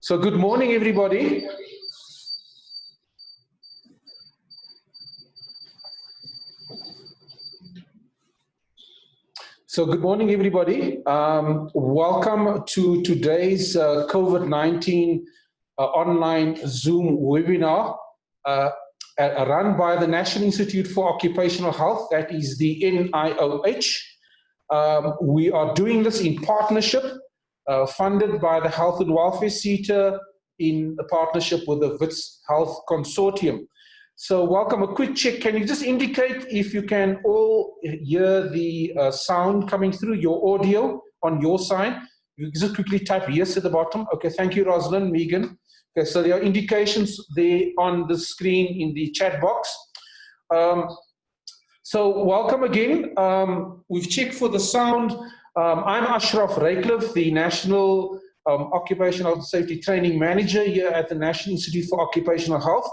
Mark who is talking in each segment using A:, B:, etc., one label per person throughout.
A: So good morning, everybody. Welcome to today's COVID-19 online Zoom webinar run by the National Institute for Occupational Health, that is the NIOH. We are doing this in partnership, funded by the Health and Welfare HWSETA in a partnership with the Wits Health Consortium. So welcome. A quick check. Can you just indicate if you can all hear the sound coming through, your audio on your side? You just quickly type yes at the bottom. Okay, thank you, Rosalind, Megan. Okay, so there are indications there on the screen in the chat box. So welcome again. We've checked for the sound. I'm Ashraf Raycliffe, the National Occupational Safety Training Manager here at the National Institute for Occupational Health.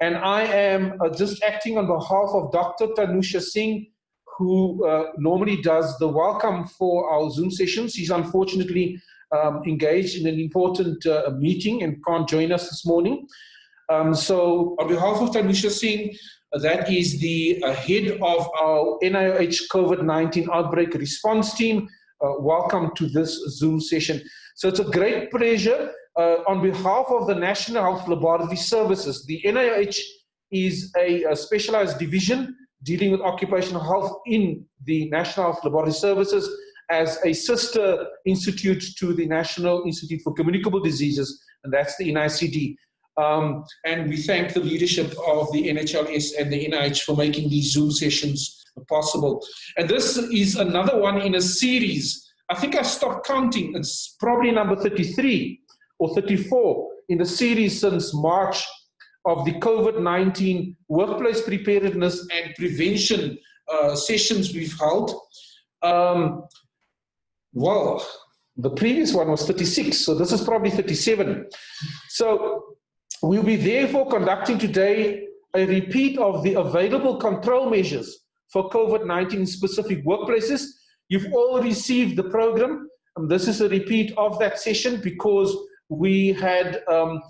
A: And I am just acting on behalf of Dr. Tanusha Singh, who normally does the welcome for our Zoom sessions. She's unfortunately engaged in an important meeting and can't join us this morning. So on behalf of Tanusha Singh, that is the head of our NIOH COVID-19 outbreak response team, welcome to this Zoom session. So it's a great pleasure. On behalf of the National Health Laboratory Services, the NIOH is a specialized division dealing with occupational health in the National Health Laboratory Services as a sister institute to the National Institute for Communicable Diseases, and that's the NICD. And we thank the leadership of the NHLS and the NIH for making these Zoom sessions possible. And this is another one in a series. I think I stopped counting. It's probably number 33 or 34 in the series since March of the COVID-19 workplace preparedness and prevention sessions we've held. Well, the previous one was 36, so this is probably 37. So we'll be therefore conducting today a repeat of the available control measures for COVID-19 in specific workplaces. You've all received the program. This is a repeat of that session because we had an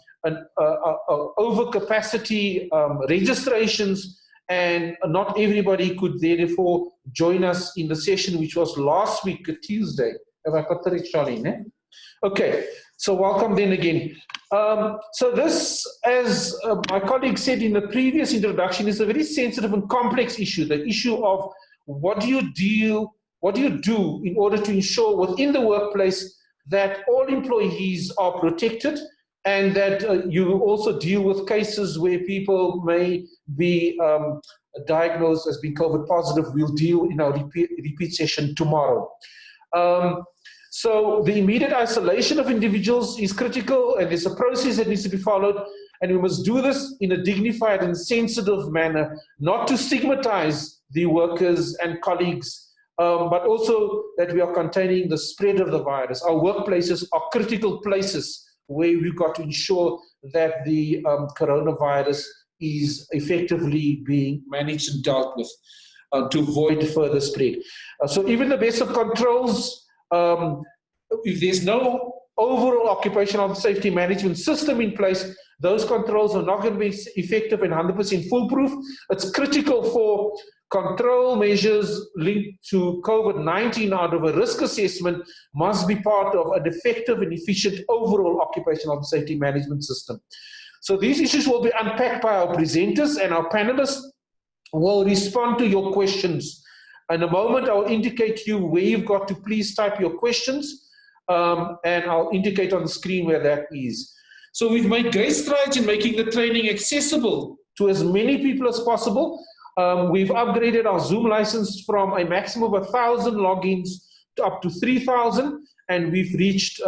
A: overcapacity registrations, and not everybody could therefore join us in the session, which was last week, Tuesday. Have I got the right, Charlene? Okay, so welcome then again. So this, as my colleague said in the previous introduction, is a very sensitive and complex issue, the issue of what do you do in order to ensure within the workplace that all employees are protected, and that you also deal with cases where people may be diagnosed as being COVID positive. We'll deal in our repeat session tomorrow. So the immediate isolation of individuals is critical, and there's a process that needs to be followed, and we must do this in a dignified and sensitive manner, not to stigmatize the workers and colleagues, but also that we are containing the spread of the virus. Our workplaces are critical places where we've got to ensure that the coronavirus is effectively being managed and dealt with to avoid further spread. So even the best of controls, if there's no overall occupational safety management system in place, those controls are not going to be effective and 100% foolproof. It's critical for control measures linked to COVID-19 out of a risk assessment must be part of an effective and efficient overall occupational safety management system. So these issues will be unpacked by our presenters, and our panelists will respond to your questions. In a moment, I'll indicate to you where you've got to please type your questions, and I'll indicate on the screen where that is. So we've made great strides in making the training accessible to as many people as possible. We've upgraded our Zoom license from a maximum of 1,000 logins to up to 3,000, and we've reached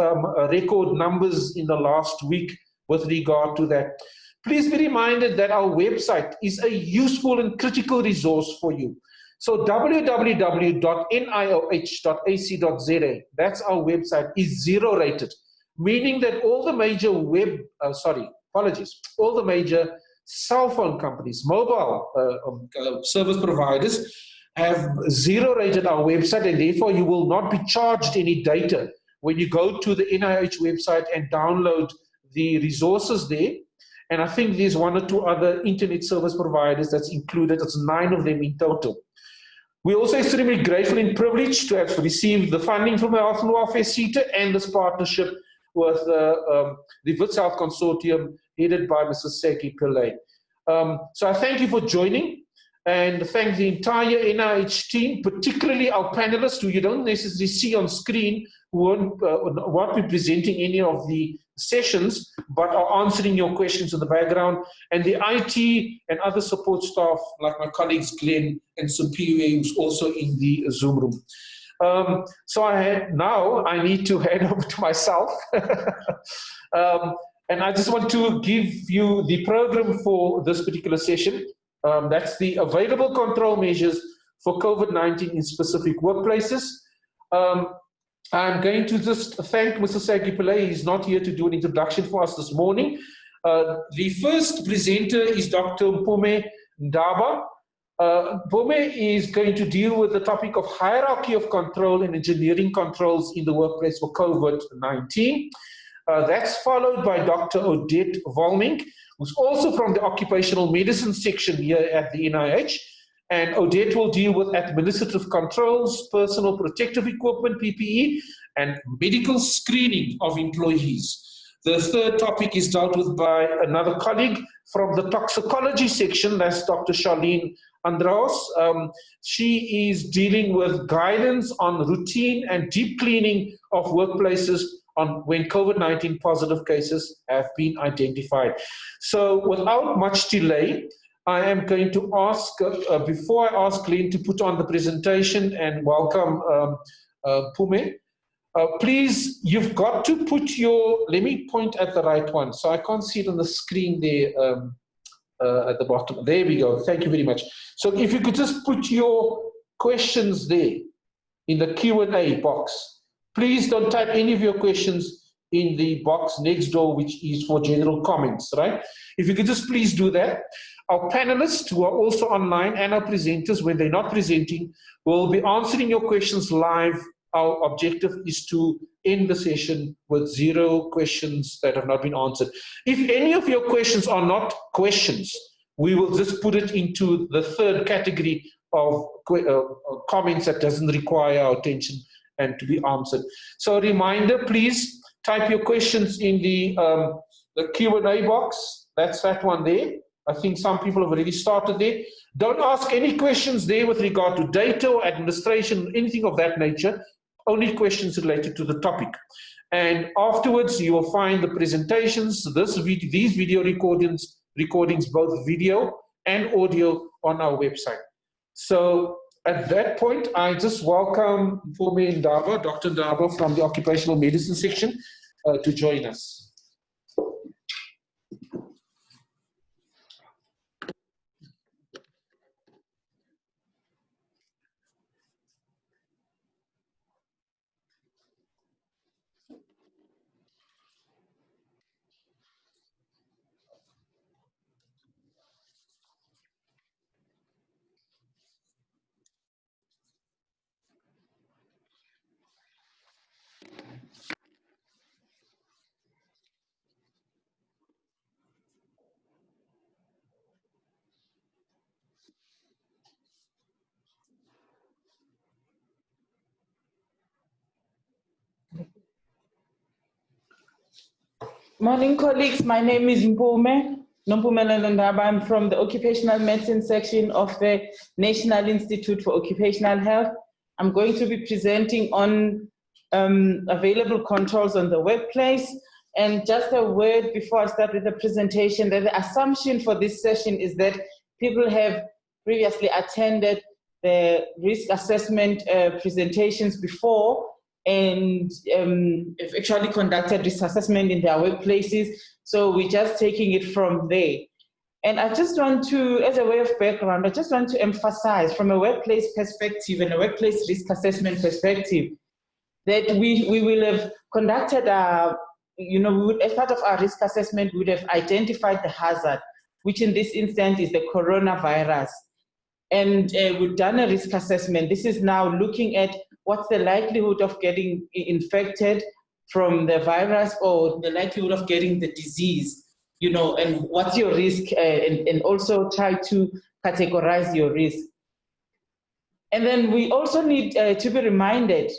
A: record numbers in the last week with regard to that. Please be reminded that our website is a useful and critical resource for you. So www.nioh.ac.za, that's our website, is 0 rated, meaning that all the major all the major cell phone companies, mobile service providers have 0 rated our website, and therefore you will not be charged any data when you go to the NIOH website and download the resources there. And I think there's one or two other internet service providers that's included. It's 9 of them in total. We're also extremely grateful and privileged to have received the funding from the Health and Welfare HWSETA and this partnership with the Wits Health Consortium headed by Mrs. Seki Pillay. So I thank you for joining and thank the entire NIOH team, particularly our panelists who you don't necessarily see on screen, who won't be presenting any of the sessions, but are answering your questions in the background, and the IT and other support staff like my colleagues Glenn and Supiwe, who's also in the Zoom room. So now I need to hand over to myself. And I just want to give you the program for this particular session. That's the available control measures for COVID-19 in specific workplaces. I'm going to just thank Mr. Seki Pillay. He's not here to do an introduction for us this morning. The first presenter is Dr. Mpumi Ndaba. Mpumi is going to deal with the topic of hierarchy of control and engineering controls in the workplace for COVID-19. That's followed by Dr. Odette Volmink, who's also from the occupational medicine section here at the NIOH. And Odette will deal with administrative controls, personal protective equipment, PPE, and medical screening of employees. The third topic is dealt with by another colleague from the toxicology section, that's Dr. Charlene Andros. She is dealing with guidance on routine and deep cleaning of workplaces on when COVID-19 positive cases have been identified. So without much delay, I am going to ask, before I ask Glenn to put on the presentation and welcome Mpumi, please, you've got to put your, let me point at the right one, so I can't see it on the screen there at the bottom. There we go, thank you very much. So if you could just put your questions there in the Q&A box. Please don't type any of your questions in the box next door, which is for general comments, right? If you could just please do that. Our panelists who are also online and our presenters, when they're not presenting, will be answering your questions live. Our objective is to end the session with 0 questions that have not been answered. If any of your questions are not questions, we will just put it into the third category of comments that doesn't require our attention and to be answered. So a reminder, please type your questions in the Q&A box. That's that one there. I think some people have already started there. Don't ask any questions there with regard to data or administration, anything of that nature, only questions related to the topic. And afterwards, you will find the presentations, these video recordings, both video and audio, on our website. So at that point, I just welcome Mpumi Ndaba, Dr. Ndaba from the occupational medicine section to join us.
B: Morning, colleagues. My name is Mpumi Ndaba. I'm from the occupational medicine section of the National Institute for Occupational Health. I'm going to be presenting on available controls on the workplace. And just a word before I start with the presentation, that the assumption for this session is that people have previously attended the risk assessment presentations before, and have actually conducted risk assessment in their workplaces. So we're just taking it from there. And I just want to, as a way of background, I just want to emphasize from a workplace perspective and a workplace risk assessment perspective that we will have conducted as part of our risk assessment, we would have identified the hazard, which in this instance is the coronavirus. And we've done a risk assessment. This is now looking at what's the likelihood of getting infected from the virus or the likelihood of getting the disease, you know, and what's your risk, and also try to categorize your risk. And then we also need to be reminded,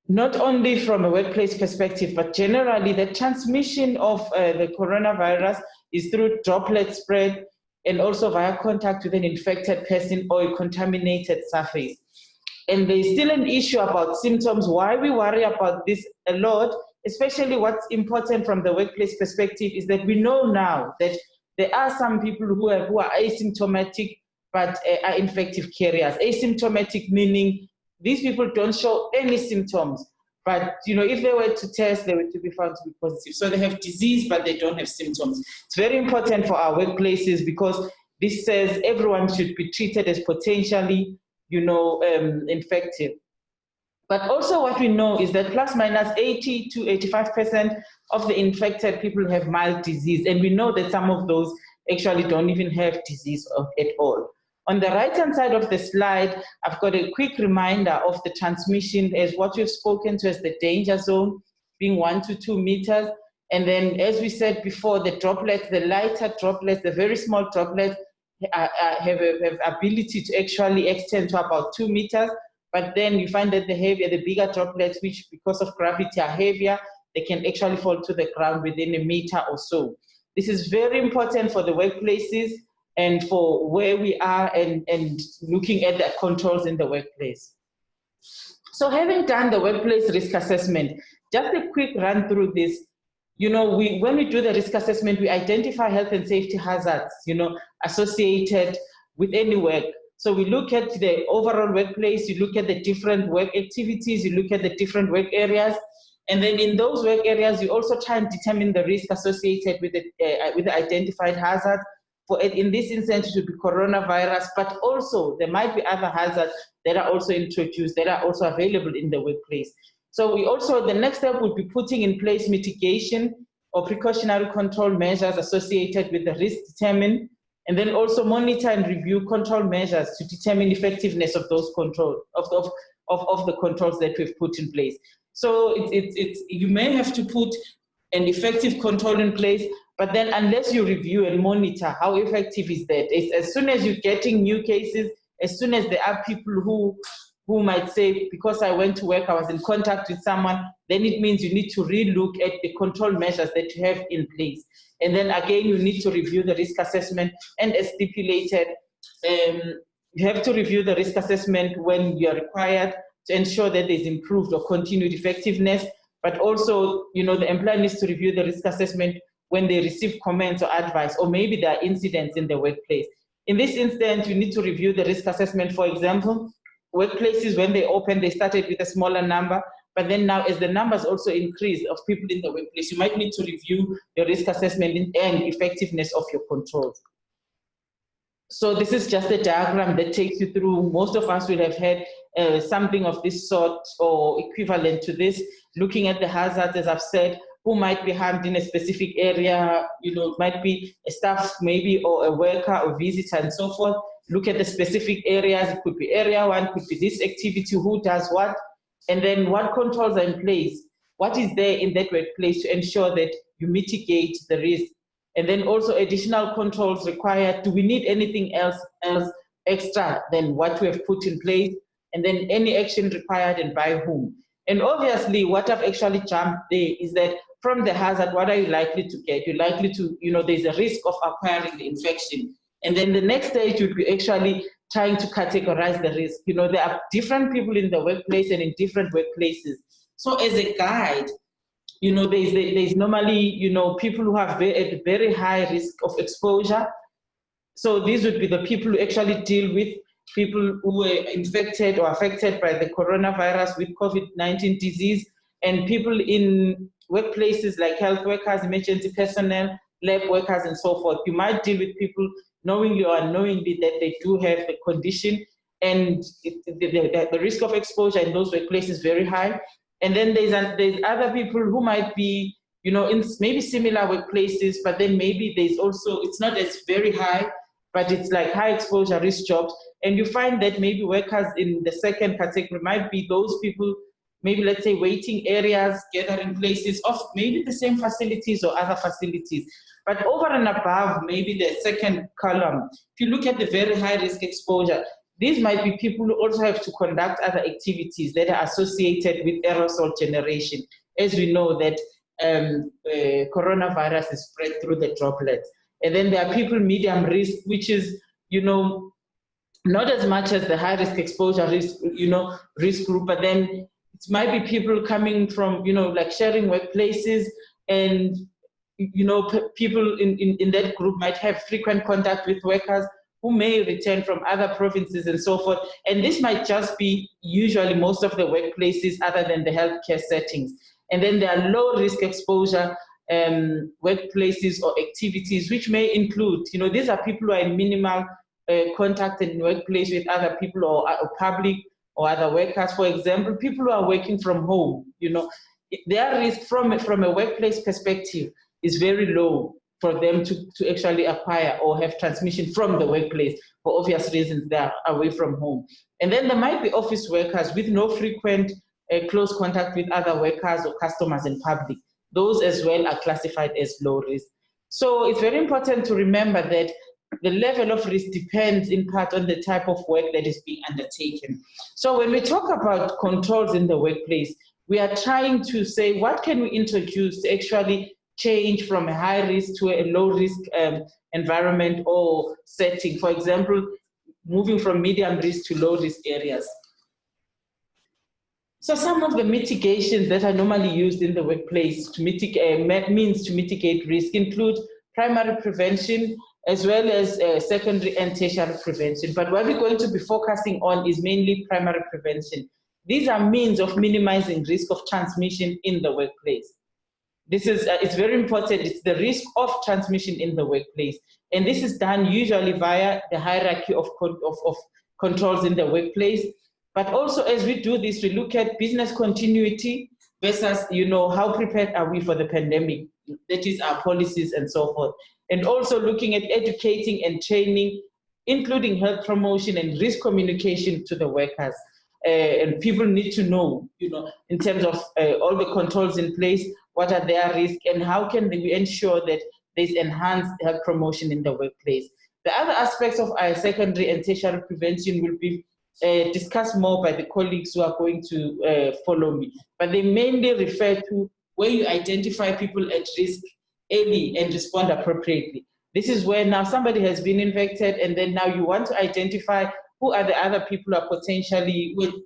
B: not only from a workplace perspective, but generally the transmission of the coronavirus is through droplet spread and also via contact with an infected person or a contaminated surface. And there's still an issue about symptoms. Why we worry about this a lot, especially what's important from the workplace perspective, is that we know now that there are some people who are asymptomatic but are infective carriers. Asymptomatic meaning these people don't show any symptoms, but you know, if they were to test, they were to be found to be positive. So they have disease, but they don't have symptoms. It's very important for our workplaces because this says everyone should be treated as potentially, you know, infected. But also what we know is that plus minus 80 to 85% of the infected people have mild disease. And we know that some of those actually don't even have disease at all. On the right-hand side of the slide, I've got a quick reminder of the transmission as what we've spoken to as the danger zone, being 1 to 2 meters. And then, as we said before, the droplets, the lighter droplets, the very small droplets have ability to actually extend to about 2 meters. But then you find that the heavier, the bigger droplets, which because of gravity are heavier, they can actually fall to the ground within a meter or so. This is very important for the workplaces and for where we are and looking at the controls in the workplace. So having done the workplace risk assessment, just a quick run through this. You know, when we do the risk assessment, we identify health and safety hazards, you know, associated with any work. So we look at the overall workplace, you look at the different work activities, you look at the different work areas, and then in those work areas, you also try and determine the risk associated with the identified hazard. For in this instance, it would be coronavirus, but also there might be other hazards that are also introduced, that are also available in the workplace. So we also, the next step would be putting in place mitigation or precautionary control measures associated with the risk determined, and then also monitor and review control measures to determine effectiveness of those control of the controls that we've put in place. So you may have to put an effective control in place, but then unless you review and monitor how effective is that, as soon as you're getting new cases, as soon as there are people who might say, because I went to work, I was in contact with someone, then it means you need to relook at the control measures that you have in place. And then again, you need to review the risk assessment, and as stipulated, you have to review the risk assessment when you are required to ensure that there's improved or continued effectiveness. But also, you know, the employer needs to review the risk assessment when they receive comments or advice, or maybe there are incidents in the workplace. In this instance, you need to review the risk assessment. For example, workplaces, when they opened, they started with a smaller number, but then now as the numbers also increase of people in the workplace, you might need to review your risk assessment and effectiveness of your controls. So this is just a diagram that takes you through. Most of us will have had something of this sort or equivalent to this, looking at the hazards, as I've said, who might be harmed in a specific area. You know, it might be a staff maybe, or a worker or visitor and so forth. Look at the specific areas. It could be area one, could be this activity, who does what, and then what controls are in place. What is there in that workplace to ensure that you mitigate the risk? And then also additional controls required. Do we need anything else extra than what we have put in place? And then any action required and by whom? And obviously what I've actually jumped there is that from the hazard, what are you likely to get? You're likely to, you know, there's a risk of acquiring the infection. And then the next stage would be actually trying to categorize the risk. You know, there are different people in the workplace and in different workplaces. So as a guide, you know, there's normally, you know, people who have a very high risk of exposure. So these would be the people who actually deal with people who were infected or affected by the coronavirus with COVID-19 disease, and people in workplaces like health workers, emergency personnel, lab workers, and so forth. You might deal with people knowingly or unknowingly that they do have the condition, and the risk of exposure in those workplaces is very high. And then there's other people who might be, you know, in maybe similar workplaces, but then maybe there's also, it's not as very high, but it's like high exposure risk jobs. And you find that maybe workers in the second category might be those people maybe let's say waiting areas, gathering places of maybe the same facilities or other facilities. But over and above, maybe the second column, if you look at the very high risk exposure, these might be people who also have to conduct other activities that are associated with aerosol generation. As we know that coronavirus is spread through the droplets. And then there are people medium risk, which is, not as much as the high risk exposure risk, risk group, but then it might be people coming from, like sharing workplaces, and, people in that group might have frequent contact with workers who may return from other provinces and so forth. And this might just be usually most of the workplaces other than the healthcare settings. And then there are low risk exposure workplaces or activities, which may include, these are people who are in minimal contact in workplace with other people or public or other workers. For example, people who are working from home, their risk from a workplace perspective is very low for them to actually acquire or have transmission from the workplace. For obvious reasons, they are away from home. And then there might be office workers with no frequent close contact with other workers or customers in public. Those as well are classified as low risk. So it's very important to remember that the level of risk depends in part on the type of work that is being undertaken. So when we talk about controls in the workplace, we are trying to say, what can we introduce to actually change from a high risk to a low risk environment or setting? For example, moving from medium risk to low risk areas. So some of the mitigations that are normally used in the workplace to mitigate means to mitigate risk include primary prevention as well as secondary and tertiary prevention. But what we're going to be focusing on is mainly primary prevention. These are means of minimizing risk of transmission in the workplace. This is it's very important. It's the risk of transmission in the workplace, and this is done usually via the hierarchy of controls in the workplace. But also, as we do this, we look at business continuity versus, how prepared are we for the pandemic? That is our policies and so forth. And also looking at educating and training, including health promotion and risk communication to the workers. And people need to know, in terms of all the controls in place, what are their risks and how can we ensure that there's enhanced health promotion in the workplace. The other aspects of our secondary and tertiary prevention will be discussed more by the colleagues who are going to follow me. But they mainly refer to where you identify people at risk early and respond appropriately. This is where now somebody has been infected and then now you want to identify who are the other people who are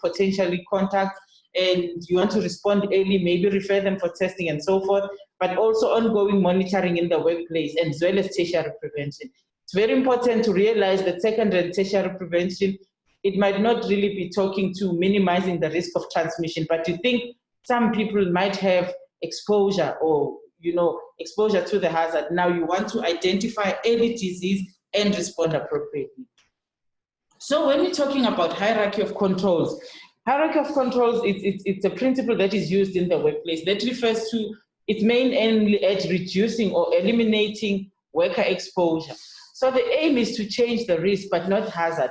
B: potentially contact, and you want to respond early, maybe refer them for testing and so forth, but also ongoing monitoring in the workplace as well as tertiary prevention. It's very important to realize that secondary and tertiary prevention, it might not really be talking to minimizing the risk of transmission, but you think some people might have exposure or exposure to the hazard. Now you want to identify early disease and respond appropriately. So when we're talking about hierarchy of controls, it's a principle that is used in the workplace that refers to its main aim at reducing or eliminating worker exposure. So the aim is to change the risk, but not hazard.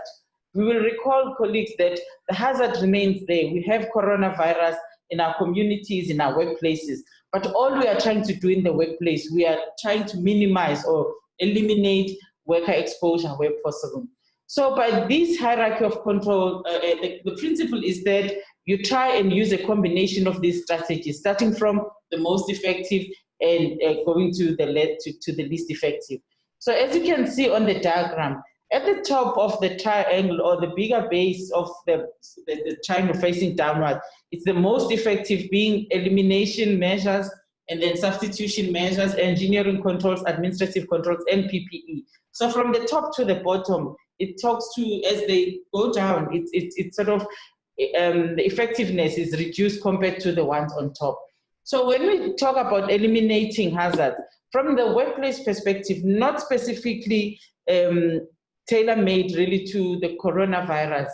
B: We will recall, colleagues, that the hazard remains there. We have coronavirus in our communities, in our workplaces, but all we are trying to do in the workplace, we are trying to minimize or eliminate worker exposure where possible. So by this hierarchy of control, the principle is that you try and use a combination of these strategies, starting from the most effective and going to the least effective. So as you can see on the diagram, at the top of the triangle or the bigger base of the triangle facing downward, it's the most effective being elimination measures and then substitution measures, engineering controls, administrative controls, and PPE. So from the top to the bottom, it talks to, as they go down, it's sort of, the effectiveness is reduced compared to the ones on top. So when we talk about eliminating hazards, from the workplace perspective, not specifically tailor-made really to the coronavirus,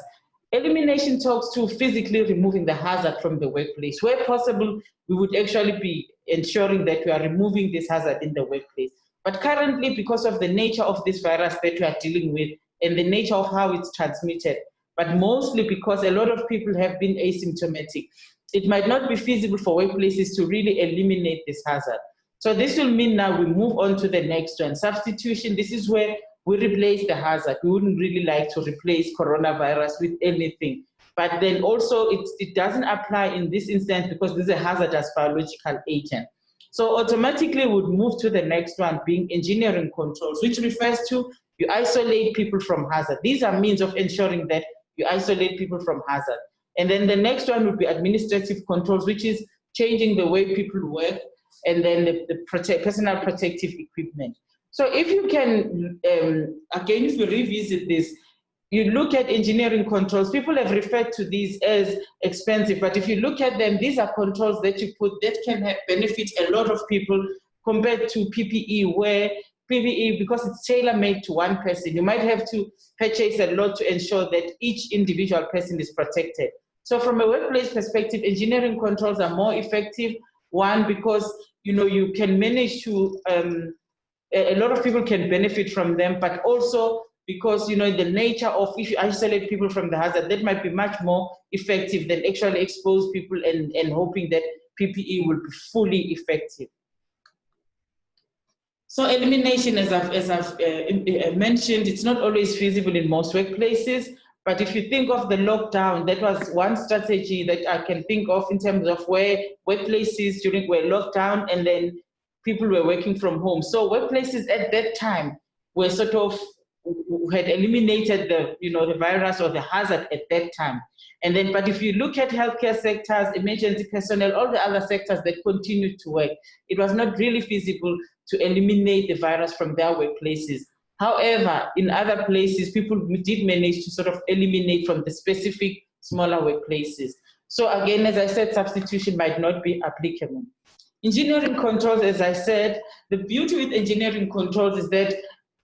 B: elimination talks to physically removing the hazard from the workplace. Where possible, we would actually be ensuring that we are removing this hazard in the workplace. But currently, because of the nature of this virus that we are dealing with and the nature of how it's transmitted, but mostly because a lot of people have been asymptomatic, it might not be feasible for workplaces to really eliminate this hazard. So this will mean now we move on to the next one. Substitution, this is where we replace the hazard. We wouldn't really like to replace coronavirus with anything. But then also it doesn't apply in this instance because this is a hazardous biological agent. So automatically we'd move to the next one, being engineering controls, which refers to you isolate people from hazard. These are means of ensuring that you isolate people from hazard. And then the next one would be administrative controls, which is changing the way people work, and then the personal protective equipment. So if you can, again, if you revisit this, you look at engineering controls, people have referred to these as expensive, but if you look at them, these are controls that you put that can benefit a lot of people compared to PPE, where PPE, because it's tailor-made to one person, you might have to purchase a lot to ensure that each individual person is protected. So from a workplace perspective, engineering controls are more effective. One, because you can manage to, a lot of people can benefit from them, but also because the nature of, if you isolate people from the hazard, that might be much more effective than actually expose people and hoping that PPE will be fully effective. So elimination, as I've mentioned, it's not always feasible in most workplaces. But if you think of the lockdown, that was one strategy that I can think of in terms of where workplaces were locked down and then people were working from home. So workplaces at that time were sort of had eliminated the virus or the hazard at that time. And then, but if you look at healthcare sectors, emergency personnel, all the other sectors that continued to work, it was not really feasible to eliminate the virus from their workplaces. However, in other places, people did manage to sort of eliminate from the specific smaller workplaces. So again, as I said, substitution might not be applicable. Engineering controls, as I said, the beauty with engineering controls is that,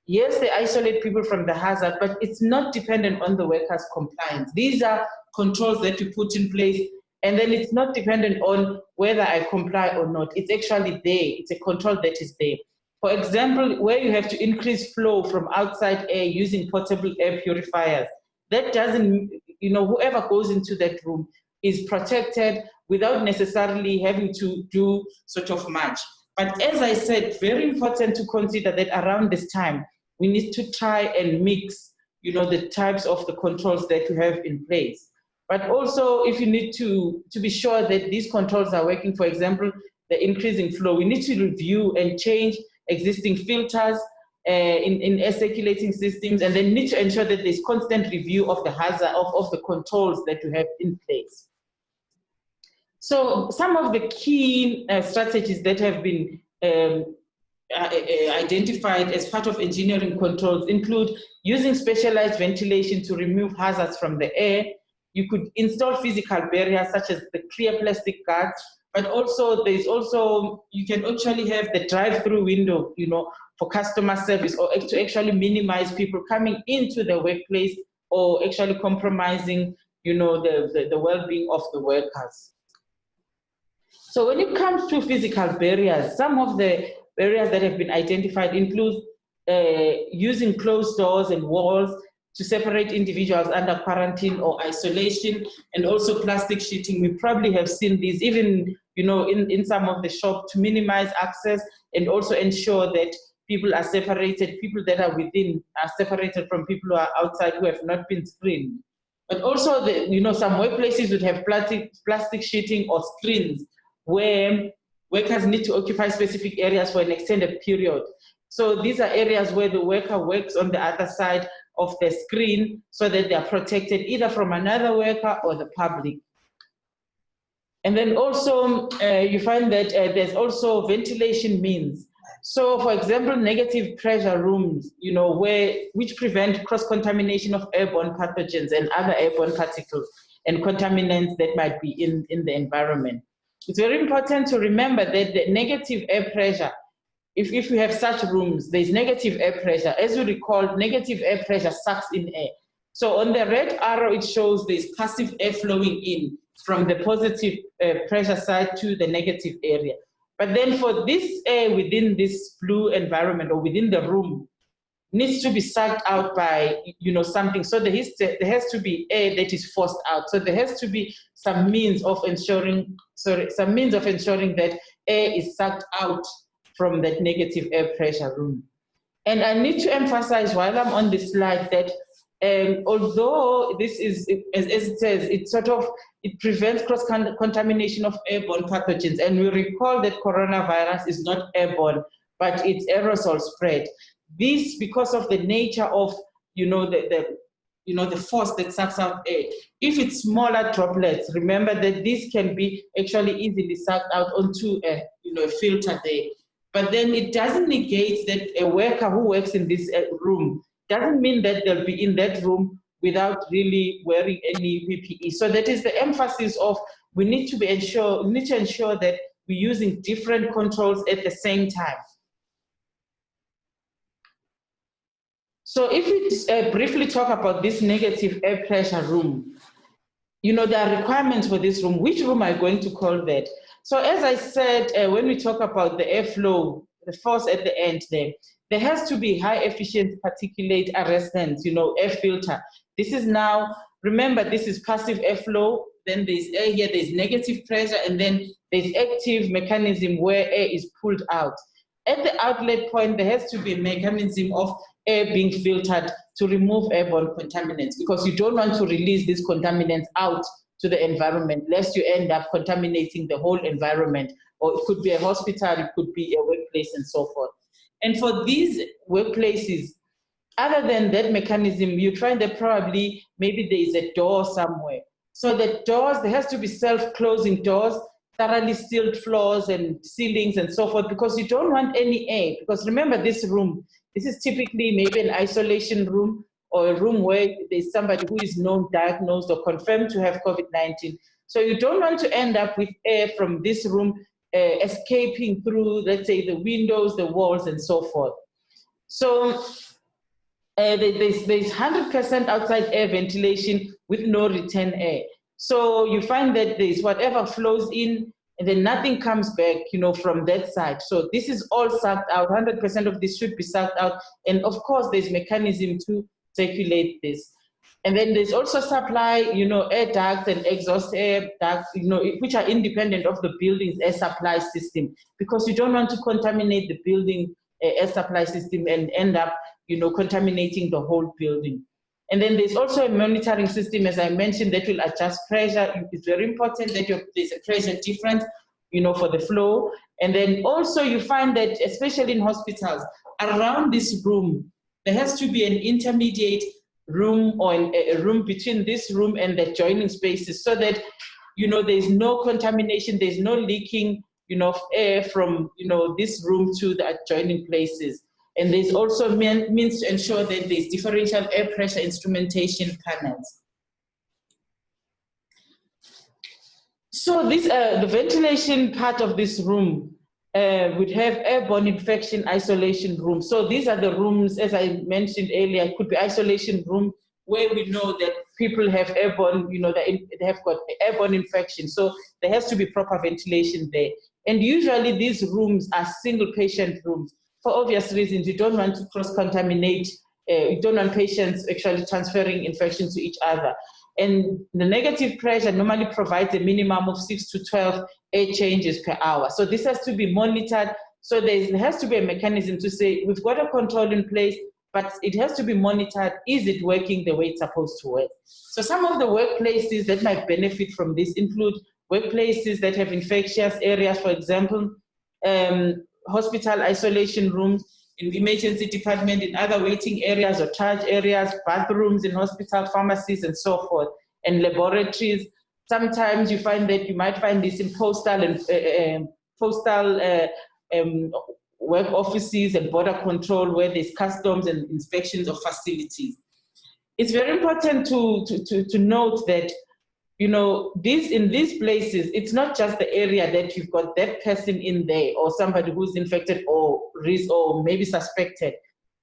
B: yes, they isolate people from the hazard, but it's not dependent on the workers' compliance. These are controls that you put in place, and then it's not dependent on whether I comply or not. It's actually there. It's a control that is there. For example, where you have to increase flow from outside air using portable air purifiers, that doesn't, whoever goes into that room is protected without necessarily having to do sort of much. But as I said, very important to consider that around this time, we need to try and mix, the types of the controls that you have in place. But also, if you need to be sure that these controls are working, for example, the increasing flow, we need to review and change existing filters in air circulating systems, and then need to ensure that there's constant review of the hazard of the controls that you have in place. So some of the key strategies that have been identified as part of engineering controls include using specialized ventilation to remove hazards from the air. You could install physical barriers such as the clear plastic guards, but also you can actually have the drive-through window, for customer service, or to actually minimize people coming into the workplace or actually compromising, the well-being of the workers. So when it comes to physical barriers, some of the barriers that have been identified include using closed doors and walls to separate individuals under quarantine or isolation, and also plastic sheeting. We probably have seen these even, in some of the shops, to minimize access and also ensure that people are separated, people that are within are separated from people who are outside who have not been screened. But also, some workplaces would have plastic sheeting or screens where workers need to occupy specific areas for an extended period. So these are areas where the worker works on the other side of the screen so that they are protected either from another worker or the public. And then also you find that there's also ventilation means. So for example, negative pressure rooms, which prevent cross-contamination of airborne pathogens and other airborne particles and contaminants that might be in the environment. It's very important to remember that the negative air pressure, if we have such rooms, there's negative air pressure. As you recall, negative air pressure sucks in air. So on the red arrow, it shows there's passive air flowing in from the positive pressure side to the negative area. But then for this air within this blue environment or within the room, needs to be sucked out by, something. So there has to be air that is forced out. So there has to be some means of ensuring that air is sucked out from that negative air pressure room. And I need to emphasize while I'm on this slide that although this is, as it says, it prevents cross-contamination of airborne pathogens. And we recall that coronavirus is not airborne, but it's aerosol spread. This, because of the nature of, the force that sucks out air. If it's smaller droplets, remember that this can be actually easily sucked out onto a filter there. But then it doesn't negate that a worker who works in this room doesn't mean that they'll be in that room without really wearing any PPE. So that is the emphasis of we need to ensure that we're using different controls at the same time. So if we briefly talk about this negative air pressure room, there are requirements for this room. Which room am I going to call that? So as I said, when we talk about the airflow, the force at the end there has to be high efficient particulate arrestant, air filter. This is now, remember, this is passive airflow, then there's air here, there's negative pressure, and then there's active mechanism where air is pulled out. At the outlet point, there has to be a mechanism of air being filtered to remove airborne contaminants, because you don't want to release these contaminants out to the environment, lest you end up contaminating the whole environment. Or it could be a hospital, it could be a workplace, and so forth. And for these workplaces, other than that mechanism, you find that probably maybe there is a door somewhere. So the doors, there has to be self-closing doors, thoroughly sealed floors and ceilings and so forth, because you don't want any air. Because remember, this room, this is typically maybe an isolation room or a room where there's somebody who is known, diagnosed, or confirmed to have COVID-19. So you don't want to end up with air from this room escaping through, let's say, the windows, the walls, and so forth. So there's 100% outside air ventilation with no return air. So you find that there's whatever flows in, and then nothing comes back, from that side. So this is all sucked out. 100% of this should be sucked out. And of course, there's mechanism to circulate this. And then there's also supply, air ducts and exhaust air ducts, which are independent of the building's air supply system, because you don't want to contaminate the building air supply system and end up, contaminating the whole building. And then there's also a monitoring system, as I mentioned, that will adjust pressure. It's very important that there's a pressure difference, for the flow. And then also you find that, especially in hospitals, around this room, there has to be an intermediate room or a room between this room and the adjoining spaces, so that, there's no contamination, there's no leaking, of air from, this room to the adjoining places. And there's also means to ensure that there's differential air pressure instrumentation panels. So this, the ventilation part of this room would have airborne infection isolation room. So these are the rooms, as I mentioned earlier, it could be isolation room where we know that people have airborne, they have got airborne infection. So there has to be proper ventilation there. And usually these rooms are single patient rooms. For obvious reasons, you don't want to cross-contaminate, you don't want patients actually transferring infection to each other. And the negative pressure normally provides a minimum of 6 to 12 air changes per hour. So this has to be monitored. So there has to be a mechanism to say, we've got a control in place, but it has to be monitored. Is it working the way it's supposed to work? So some of the workplaces that might benefit from this include workplaces that have infectious areas, for example, hospital isolation rooms, in the emergency department, in other waiting areas or charge areas, bathrooms in hospital, pharmacies, and so forth, and laboratories. Sometimes you find that you might find this in postal and work offices and border control, where there's customs and inspections of facilities. It's very important to note that, in these places, it's not just the area that you've got that person in there or somebody who's infected or maybe suspected,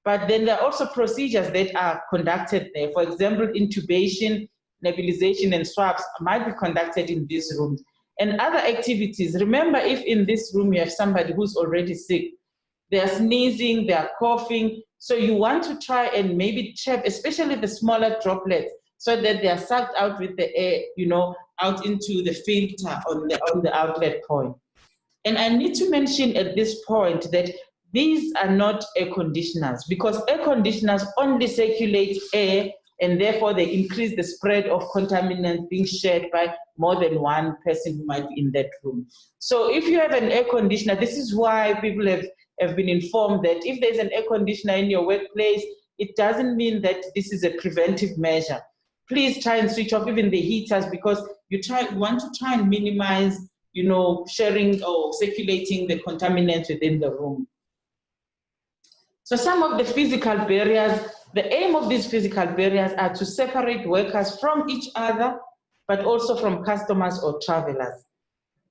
B: but then there are also procedures that are conducted there. For example, intubation, nebulization, and swabs might be conducted in these rooms. And other activities, remember, if in this room you have somebody who's already sick, they are sneezing, they are coughing. So you want to try and maybe trap, especially the smaller droplets, so that they are sucked out with the air, out into the filter on the outlet point. And I need to mention at this point that these are not air conditioners, because air conditioners only circulate air, and therefore they increase the spread of contaminants being shared by more than one person who might be in that room. So if you have an air conditioner, this is why people have been informed that if there's an air conditioner in your workplace, it doesn't mean that this is a preventive measure. Please try and switch off even the heaters, because you want to try and minimize, sharing or circulating the contaminants within the room. So some of the physical barriers, the aim of these physical barriers are to separate workers from each other, but also from customers or travelers.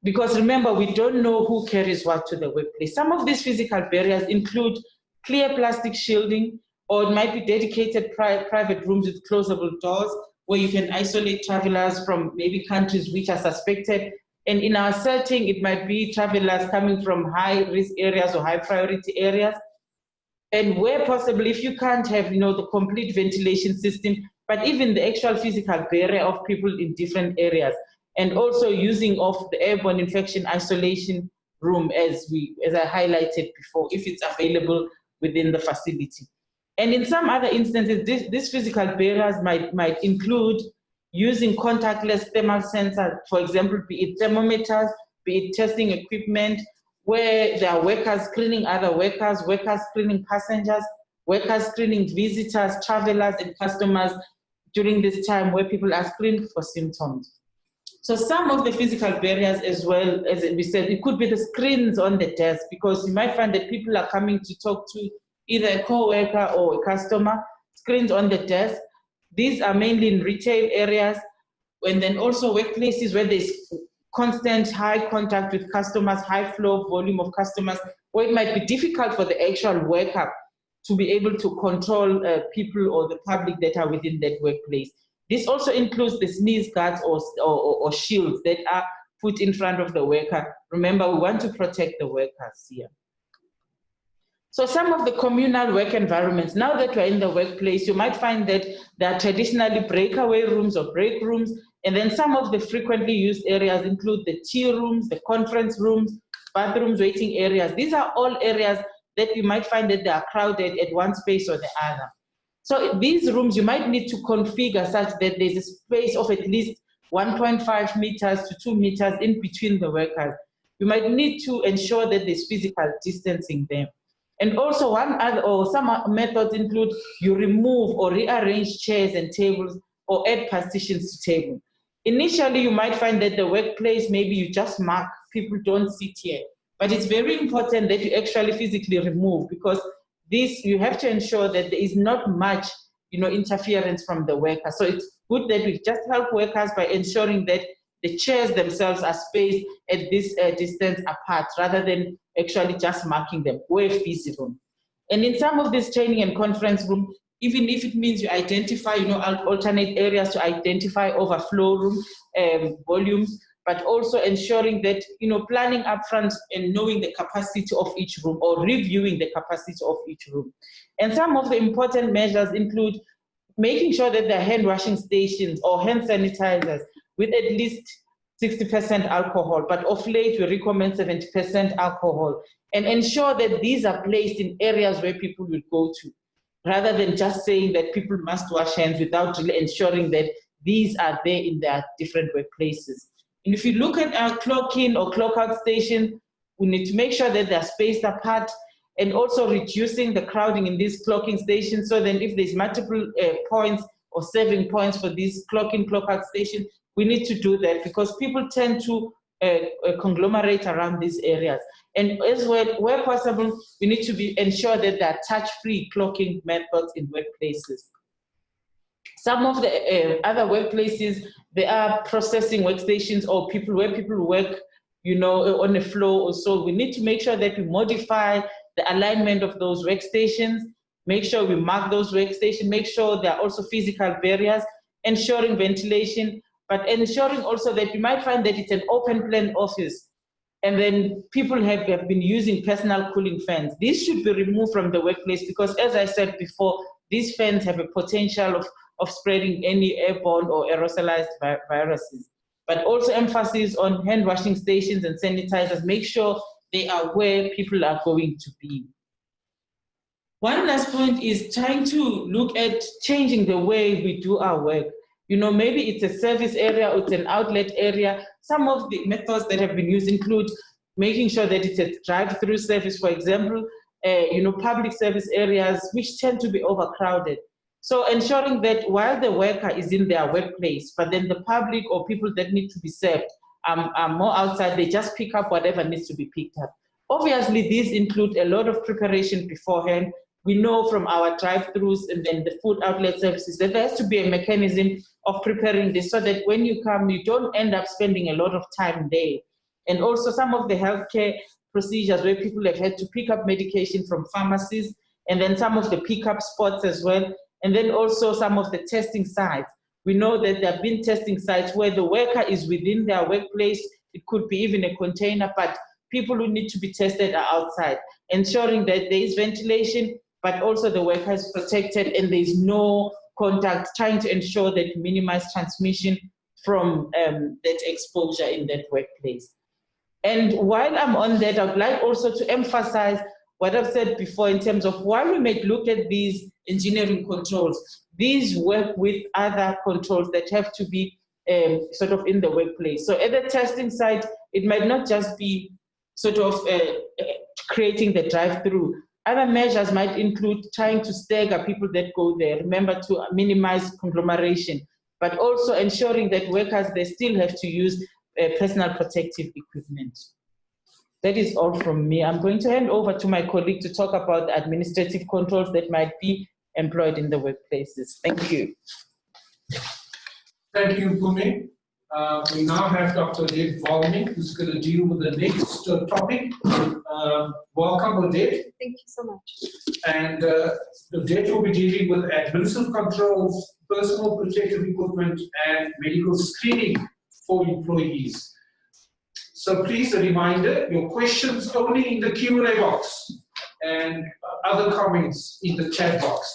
B: Because remember, we don't know who carries what to the workplace. Some of these physical barriers include clear plastic shielding, or it might be dedicated private rooms with closable doors, where you can isolate travelers from maybe countries which are suspected. And in our setting, it might be travelers coming from high-risk areas or high-priority areas. And where possible, if you can't have, the complete ventilation system, but even the actual physical barrier of people in different areas, and also using of the airborne infection isolation room, as I highlighted before, if it's available within the facility. And in some other instances, these physical barriers might include using contactless thermal sensors, for example, be it thermometers, be it testing equipment, where there are workers screening other workers, workers screening passengers, workers screening visitors, travelers, and customers during this time where people are screened for symptoms. So some of the physical barriers, as well, as we said, it could be the screens on the desk, because you might find that people are coming to talk to either a co-worker or a customer. Screens on the desk. These are mainly in retail areas, and then also workplaces where there's constant high contact with customers, high flow volume of customers, where it might be difficult for the actual worker to be able to control people or the public that are within that workplace. This also includes the sneeze guards or shields that are put in front of the worker. Remember, we want to protect the workers here. So some of the communal work environments, now that we're in the workplace, you might find that there are traditionally breakaway rooms or break rooms, and then some of the frequently used areas include the tea rooms, the conference rooms, bathrooms, waiting areas. These are all areas that you might find that they are crowded at one space or the other. So these rooms, you might need to configure such that there's a space of at least 1.5 meters to 2 meters in between the workers. You might need to ensure that there's physical distancing there. And also some methods include you remove or rearrange chairs and tables or add partitions to tables. Initially, you might find that the workplace, maybe you just mark, people don't sit here. But it's very important that you actually physically remove, because this, you have to ensure that there is not much interference from the worker. So it's good that we just help workers by ensuring that the chairs themselves are spaced at this distance apart, rather than actually just marking them where feasible. And in some of these training and conference rooms, even if it means you identify, alternate areas to identify overflow room volumes, but also ensuring that, planning upfront and knowing the capacity of each room, or reviewing the capacity of each room. And some of the important measures include making sure that there are hand washing stations or hand sanitizers with at least 60% alcohol, but of late we recommend 70% alcohol, and ensure that these are placed in areas where people will go to, rather than just saying that people must wash hands without really ensuring that these are there in their different workplaces. And if you look at our clock-in or clock-out stations, we need to make sure that they're spaced apart, and also reducing the crowding in these clocking stations, so then if there's multiple points or saving points for these clock-in, clock-out stations, we need to do that, because people tend to conglomerate around these areas. And as well, where possible, we need to ensure that there are touch-free clocking methods in workplaces. Some of the other workplaces, there are processing workstations or where people work, on the floor or so. We need to make sure that we modify the alignment of those workstations, make sure we mark those workstations, make sure there are also physical barriers, ensuring ventilation, but ensuring also that you might find that it's an open plan office. And then people have been using personal cooling fans. These should be removed from the workplace because, as I said before, these fans have a potential of spreading any airborne or aerosolized viruses. But also emphasis on hand washing stations and sanitizers. Make sure they are where people are going to be. One last point is trying to look at changing the way we do our work. You know, maybe it's a service area or it's an outlet area. Some of the methods that have been used include making sure that it's a drive-through service, for example, public service areas which tend to be overcrowded. So ensuring that while the worker is in their workplace, but then the public or people that need to be served are more outside, they just pick up whatever needs to be picked up. Obviously, these include a lot of preparation beforehand. We know from our drive-thrus and then the food outlet services that there has to be a mechanism of preparing this so that when you come, you don't end up spending a lot of time there. And also some of the healthcare procedures where people have had to pick up medication from pharmacies, and then some of the pickup spots as well, and then also some of the testing sites. We know that there have been testing sites where the worker is within their workplace. It could be even a container, but people who need to be tested are outside, ensuring that there is ventilation, but also the worker is protected and there is no contact, trying to ensure that we minimize transmission from that exposure in that workplace. And while I'm on that, I'd like also to emphasize what I've said before in terms of while we may look at these engineering controls, these work with other controls that have to be sort of in the workplace. So at the testing site, it might not just be sort of creating the drive-through. Other measures might include trying to stagger people that go there. Remember to minimize conglomeration, but also ensuring that workers, they still have to use personal protective equipment. That is all from me. I'm going to hand over to my colleague to talk about the administrative controls that might be employed in the workplaces. Thank you.
A: Thank you, Mpumi. We now have Dr. Odette Volming, who's going to deal with the next topic. Welcome, Odette.
C: Thank you so much.
A: And Odette will be dealing with administrative controls, personal protective equipment, and medical screening for employees. So please, a reminder, your questions only in the Q&A box and other comments in the chat box.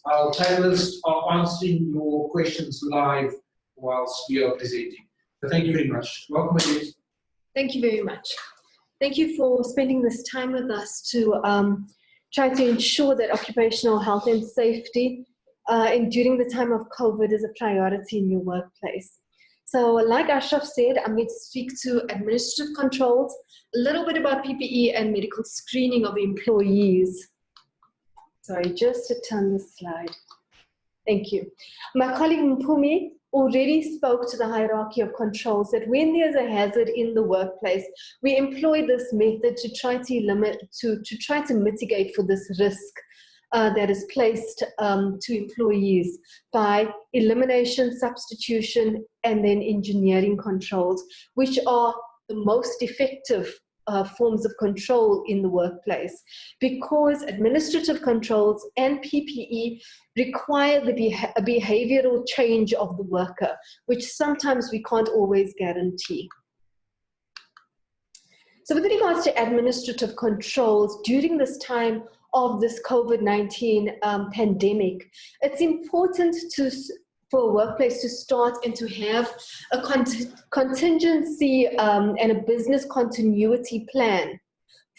A: Our panelists are answering your questions live whilst we are presenting. So thank you very much. Welcome, Odette.
C: Thank you very much. Thank you for spending this time with us to try to ensure that occupational health and safety and during the time of COVID is a priority in your workplace. So like Ashraf said, I'm going to speak to administrative controls, a little bit about PPE and medical screening of employees. Sorry, just to turn the slide. Thank you. My colleague Mpumi already spoke to the hierarchy of controls that when there's a hazard in the workplace, we employ this method to try to mitigate for this risk that is placed to employees by elimination, substitution, and then engineering controls, which are the most effective forms of control in the workplace, because administrative controls and PPE require the behavioral change of the worker, which sometimes we can't always guarantee. So with regards to administrative controls, during this time of this COVID-19 pandemic, it's important for a workplace to start and to have a contingency and a business continuity plan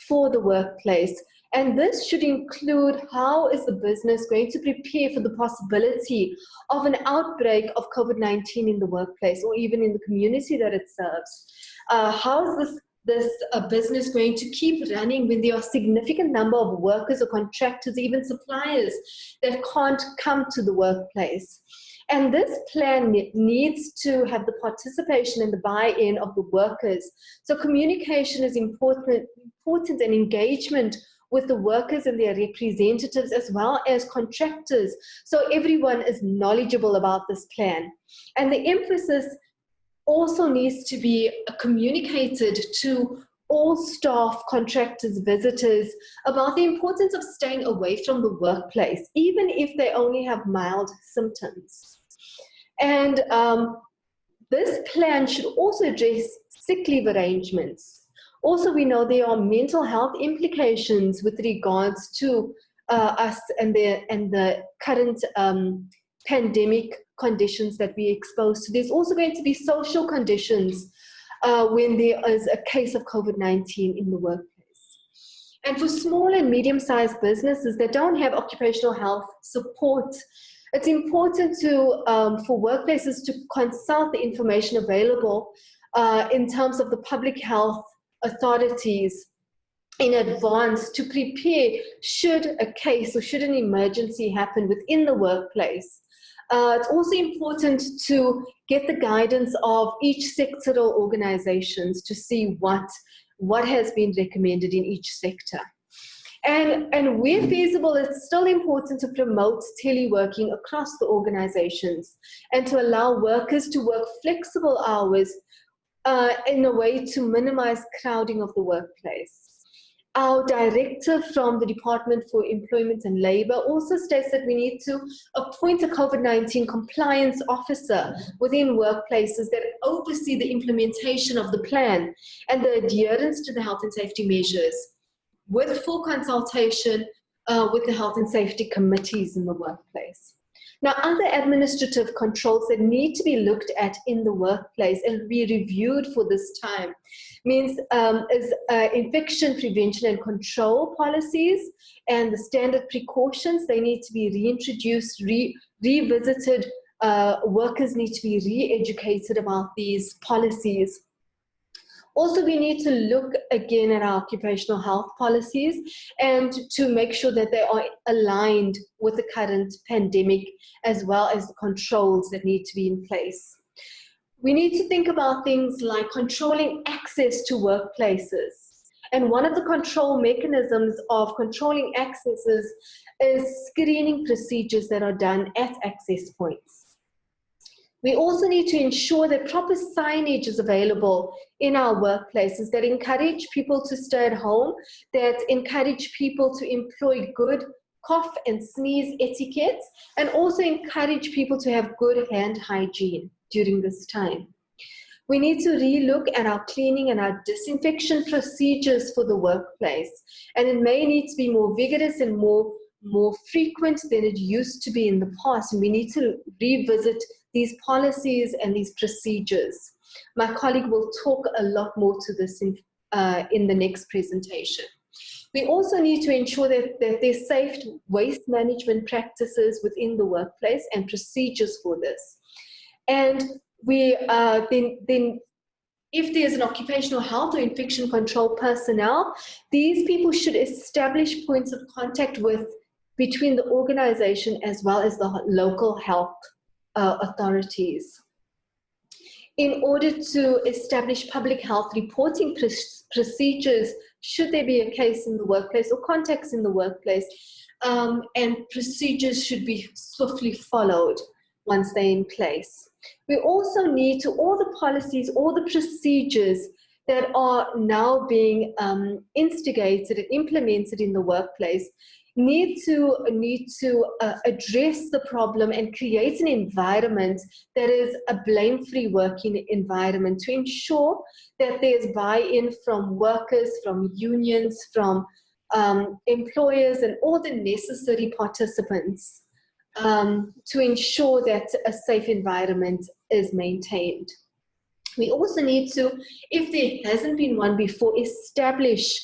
C: for the workplace. And this should include how is the business going to prepare for the possibility of an outbreak of COVID-19 in the workplace or even in the community that it serves. How is this business going to keep running when there are a significant number of workers or contractors, even suppliers, that can't come to the workplace? And this plan needs to have the participation and the buy-in of the workers. So communication is important and engagement with the workers and their representatives as well as contractors. So everyone is knowledgeable about this plan. And the emphasis also needs to be communicated to all staff, contractors, visitors about the importance of staying away from the workplace, even if they only have mild symptoms. And this plan should also address sick leave arrangements, Also, we know there are mental health implications with regards to us and the current pandemic conditions that we're exposed to. There's also going to be social conditions when there is a case of COVID-19 in the workplace. And for small and medium-sized businesses that don't have occupational health support, it's important for workplaces to consult the information available in terms of the public health authorities in advance to prepare should a case or should an emergency happen within the workplace. It's also important to get the guidance of each sectoral organizations to see what has been recommended in each sector. And where feasible, it's still important to promote teleworking across the organizations and to allow workers to work flexible hours in a way to minimize crowding of the workplace. Our directive from the Department for Employment and Labor also states that we need to appoint a COVID-19 compliance officer within workplaces that oversee the implementation of the plan and the adherence to the health and safety measures, with full consultation with the health and safety committees in the workplace. Now, other administrative controls that need to be looked at in the workplace and be reviewed for this time means infection prevention and control policies and the standard precautions. They need to be reintroduced, revisited. Workers need to be re-educated about these policies. Also, we need to look again at our occupational health policies and to make sure that they are aligned with the current pandemic as well as the controls that need to be in place. We need to think about things like controlling access to workplaces. And one of the control mechanisms of controlling accesses is screening procedures that are done at access points. We also need to ensure that proper signage is available in our workplaces that encourage people to stay at home, that encourage people to employ good cough and sneeze etiquette, and also encourage people to have good hand hygiene during this time. We need to relook at our cleaning and our disinfection procedures for the workplace, and it may need to be more vigorous and more frequent than it used to be in the past, and we need to revisit these policies and these procedures. My colleague will talk a lot more to this in the next presentation. We also need to ensure that there's safe waste management practices within the workplace and procedures for this. And we then if there's an occupational health or infection control personnel, these people should establish points of contact between the organization as well as the local health authorities. In order to establish public health reporting procedures, should there be a case in the workplace or contacts in the workplace, and procedures should be swiftly followed once they're in place. We also need to, all the policies, all the procedures that are now being instigated and implemented in the workplace need to address the problem and create an environment that is a blame-free working environment to ensure that there's buy-in from workers, from unions, from employers and all the necessary participants to ensure that a safe environment is maintained. We also need to, if there hasn't been one before, establish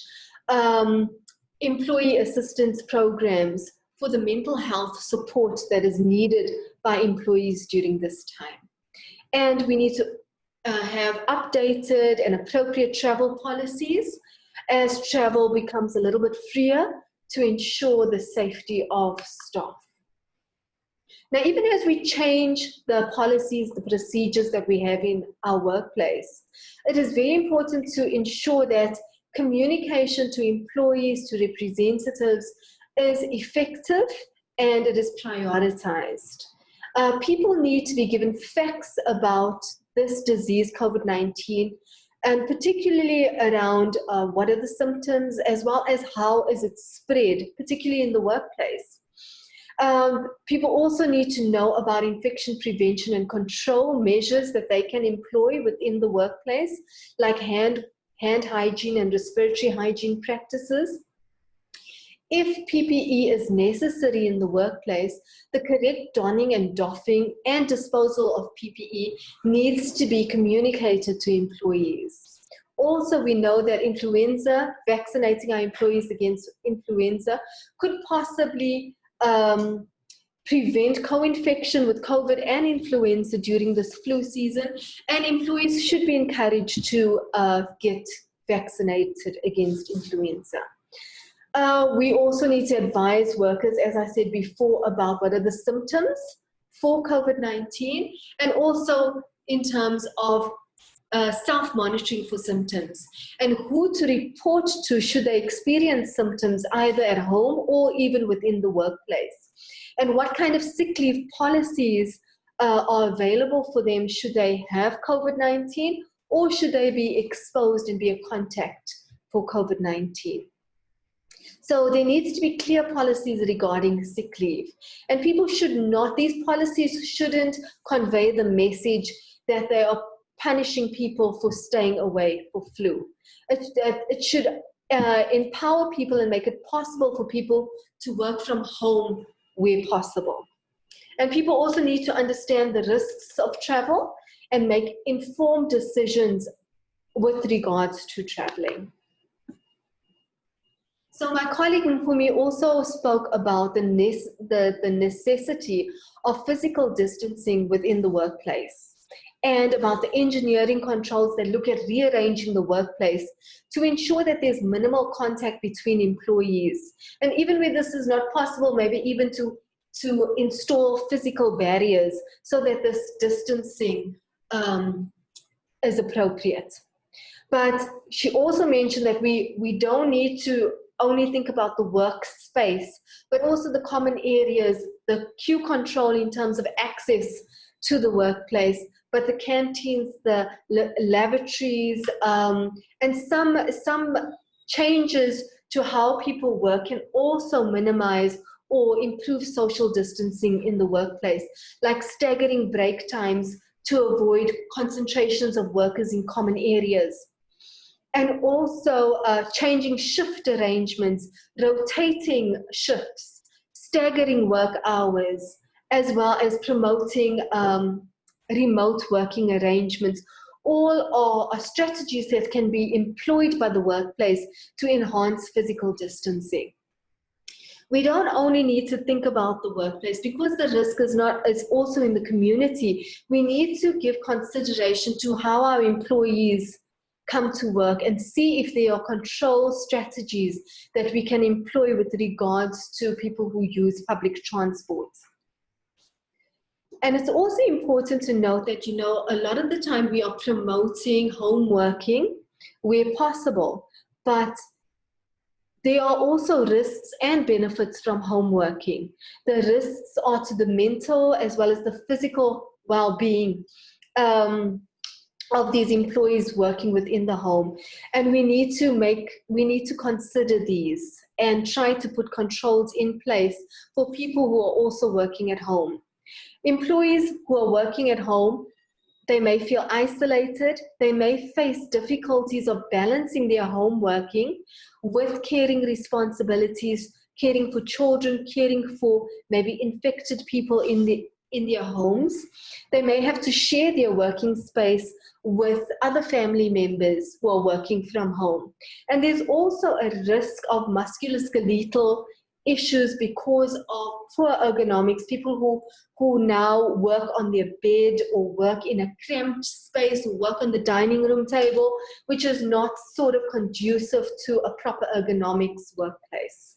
C: employee assistance programs for the mental health support that is needed by employees during this time. And we need to have updated and appropriate travel policies as travel becomes a little bit freer to ensure the safety of staff. Now, even as we change the policies, the procedures that we have in our workplace, it is very important to ensure that communication to employees, to representatives is effective and it is prioritized. People need to be given facts about this disease, COVID-19, and particularly around what are the symptoms as well as how is it spread, particularly in the workplace. People also need to know about infection prevention and control measures that they can employ within the workplace, like hand hand hygiene and respiratory hygiene practices. If PPE is necessary in the workplace, the correct donning and doffing and disposal of PPE needs to be communicated to employees. Also, we know that influenza, vaccinating our employees against influenza, could possibly prevent co-infection with COVID and influenza during this flu season, and employees should be encouraged to get vaccinated against influenza. We also need to advise workers, as I said before, about what are the symptoms for COVID-19, and also in terms of self-monitoring for symptoms, and who to report to should they experience symptoms either at home or even within the workplace, and what kind of sick leave policies are available for them should they have COVID-19 or should they be exposed and be a contact for COVID-19. So there needs to be clear policies regarding sick leave. And people should not, these policies shouldn't convey the message that they are punishing people for staying away for flu. It should empower people and make it possible for people to work from home where possible. And people also need to understand the risks of travel and make informed decisions with regards to traveling. So my colleague Mpumi also spoke about the necessity of physical distancing within the workplace and about the engineering controls that look at rearranging the workplace to ensure that there's minimal contact between employees. And even where this is not possible, maybe even to install physical barriers so that this distancing is appropriate. But she also mentioned that we don't need to only think about the workspace, but also the common areas, the queue control in terms of access to the workplace, but the canteens, the lavatories, and some changes to how people work can also minimize or improve social distancing in the workplace, like staggering break times to avoid concentrations of workers in common areas. And also changing shift arrangements, rotating shifts, staggering work hours, as well as promoting remote working arrangements. All are strategies that can be employed by the workplace to enhance physical distancing. We don't only need to think about the workplace because the risk is also in the community. We need to give consideration to how our employees come to work and see if there are control strategies that we can employ with regards to people who use public transport. And it's also important to note that, you know, a lot of the time we are promoting home working where possible, but there are also risks and benefits from home working. The risks are to the mental as well as the physical well-being of these employees working within the home. And we need to consider these and try to put controls in place for people who are also working at home. Employees who are working at home, they may feel isolated, they may face difficulties of balancing their home working with caring responsibilities, caring for children, caring for maybe infected people in their homes. They may have to share their working space with other family members who are working from home. And there's also a risk of musculoskeletal issues because of poor ergonomics, people who now work on their bed or work in a cramped space or work on the dining room table, which is not sort of conducive to a proper ergonomics workplace.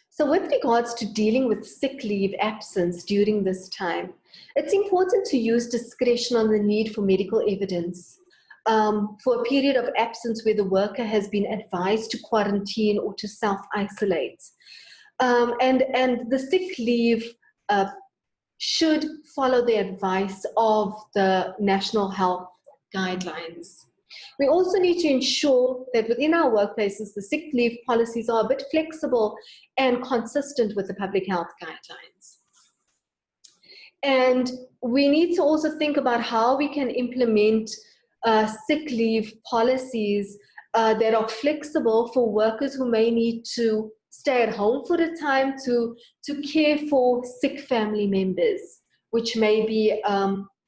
C: So with regards to dealing with sick leave absence during this time, it's important to use discretion on the need for medical evidence for a period of absence where the worker has been advised to quarantine or to self-isolate. And the sick leave should follow the advice of the National Health Guidelines. We also need to ensure that within our workplaces, the sick leave policies are a bit flexible and consistent with the public health guidelines. And we need to also think about how we can implement sick leave policies that are flexible for workers who may need to stay at home for a time to care for sick family members, which may be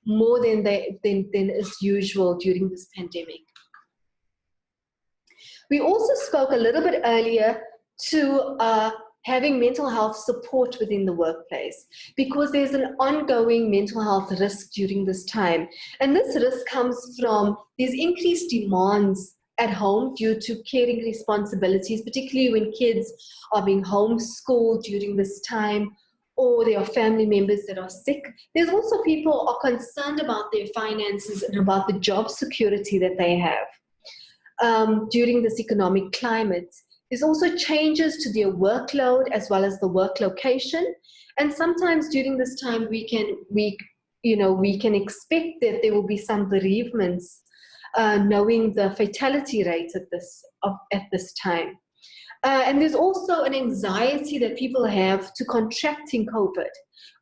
C: more than is usual during this pandemic. We also spoke a little bit earlier to having mental health support within the workplace, because there's an ongoing mental health risk during this time. And this risk comes from these increased demands at home due to caring responsibilities, particularly when kids are being homeschooled during this time, or there are family members that are sick. There's also people who are concerned about their finances and about the job security that they have during this economic climate. There's also changes to their workload as well as the work location. And sometimes during this time, we can expect that there will be some bereavements, knowing the fatality rate at this time. And there's also an anxiety that people have to contracting COVID,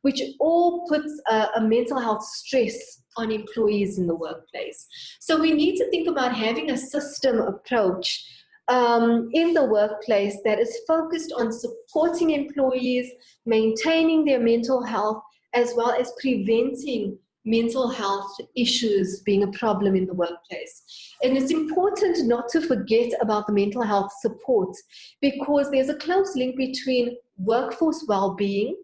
C: which all puts a mental health stress on employees in the workplace. So we need to think about having a system approach in the workplace that is focused on supporting employees, maintaining their mental health, as well as preventing mental health issues being a problem in the workplace. And it's important not to forget about the mental health support, because there's a close link between workforce well-being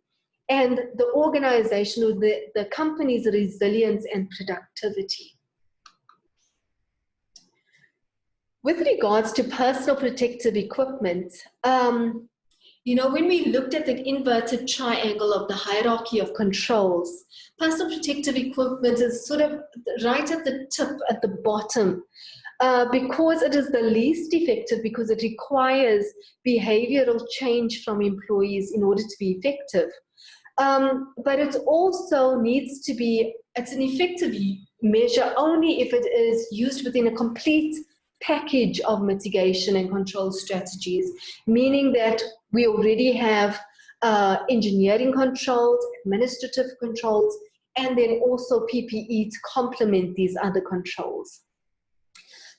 C: and the organization or the company's resilience and productivity. With regards to personal protective equipment, when we looked at the inverted triangle of the hierarchy of controls, personal protective equipment is sort of right at the tip, at the bottom, because it is the least effective, because it requires behavioral change from employees in order to be effective. But it also needs to be, it's an effective measure only if it is used within a complete package of mitigation and control strategies, meaning that we already have engineering controls, administrative controls, and then also PPE to complement these other controls.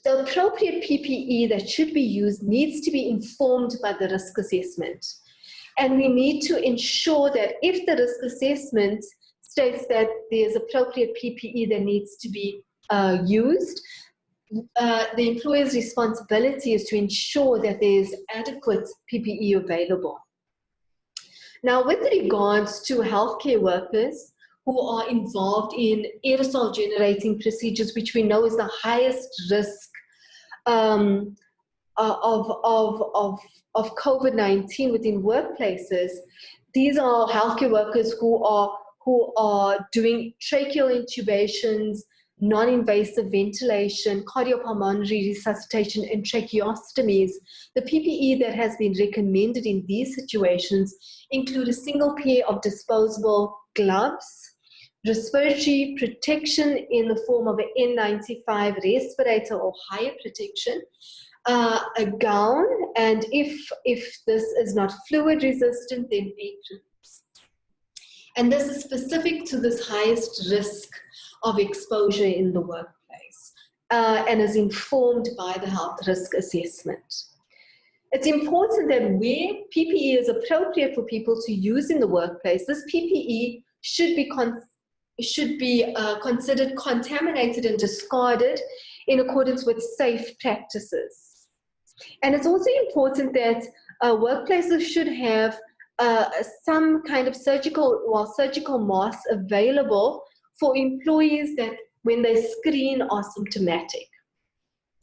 C: The appropriate PPE that should be used needs to be informed by the risk assessment. And we need to ensure that if the risk assessment states that there's appropriate PPE that needs to be used, the employer's responsibility is to ensure that there's adequate PPE available. Now, with regards to healthcare workers who are involved in aerosol generating procedures, which we know is the highest risk of COVID-19 within workplaces, these are healthcare workers who are doing tracheal intubations, non-invasive ventilation, cardiopulmonary resuscitation, and tracheostomies. The PPE that has been recommended in these situations include a single pair of disposable gloves, respiratory protection in the form of an N95 respirator or higher protection, a gown, and if this is not fluid resistant, then aprons. And this is specific to this highest risk of exposure in the workplace and is informed by the health risk assessment. It's important that where PPE is appropriate for people to use in the workplace, this PPE should be considered contaminated and discarded in accordance with safe practices. And it's also important that workplaces should have some kind of surgical masks available for employees that when they screen are symptomatic.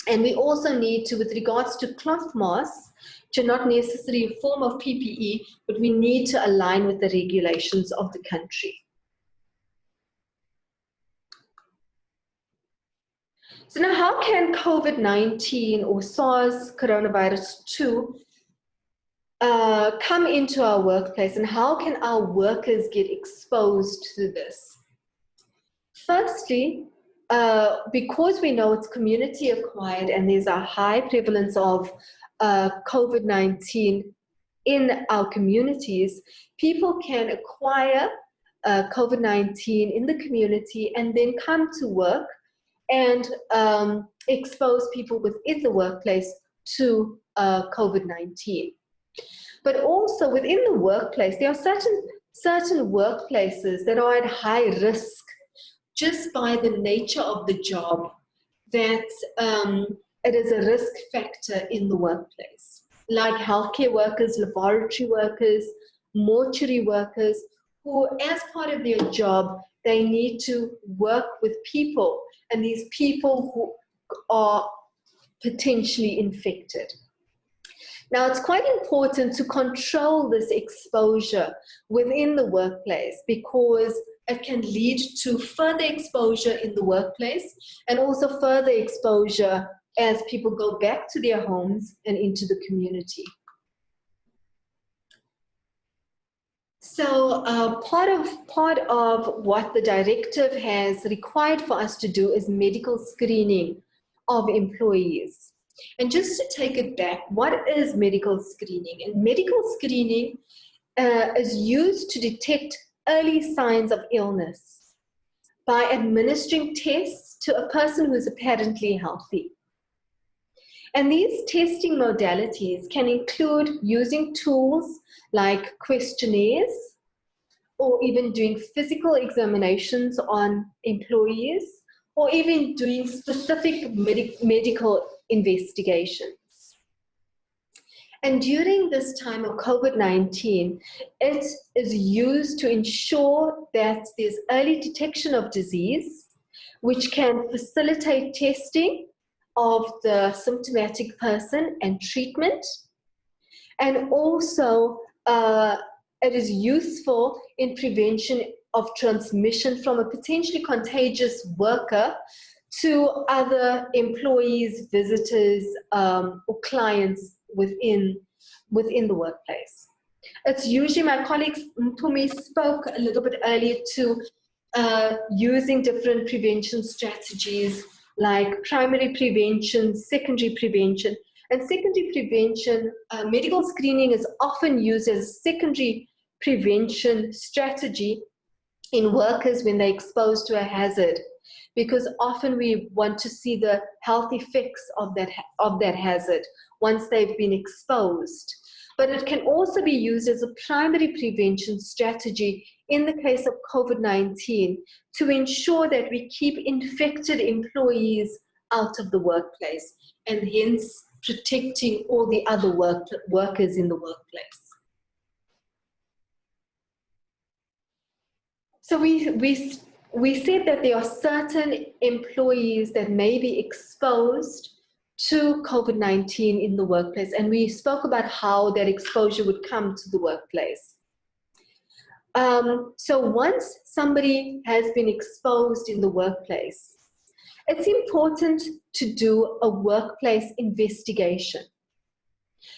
C: And we also need to, with regards to cloth masks, which are not necessarily a form of PPE, but we need to align with the regulations of the country. So now, how can COVID-19 or SARS coronavirus 2 come into our workplace, and how can our workers get exposed to this? Firstly, because we know it's community acquired and there's a high prevalence of COVID-19 in our communities, people can acquire COVID-19 in the community and then come to work and expose people within the workplace to COVID-19. But also within the workplace, there are certain workplaces that are at high risk just by the nature of the job, that it is a risk factor in the workplace, like healthcare workers, laboratory workers, mortuary workers, who as part of their job, they need to work with people, and these people who are potentially infected. Now, it's quite important to control this exposure within the workplace, because it can lead to further exposure in the workplace and also further exposure as people go back to their homes and into the community. So part of what the directive has required for us to do is medical screening of employees. And just to take it back, what is medical screening? And medical screening is used to detect early signs of illness by administering tests to a person who is apparently healthy. And these testing modalities can include using tools like questionnaires, or even doing physical examinations on employees, or even doing specific medical investigations. And during this time of COVID-19, it is used to ensure that there's early detection of disease, which can facilitate testing of the symptomatic person and treatment. And also, it is useful in prevention of transmission from a potentially contagious worker to other employees, visitors, or clients within the workplace. It's usually, my colleague Mpumi spoke a little bit earlier to using different prevention strategies like primary prevention, secondary prevention. And secondary prevention, medical screening is often used as a secondary prevention strategy in workers when they're exposed to a hazard, because often we want to see the health effects of that hazard once they've been exposed. But it can also be used as a primary prevention strategy in the case of COVID-19 to ensure that we keep infected employees out of the workplace, and hence protecting all the other workers in the workplace. So we said that there are certain employees that may be exposed to COVID-19 in the workplace, and we spoke about how that exposure would come to the workplace. So once somebody has been exposed in the workplace, it's important to do a workplace investigation.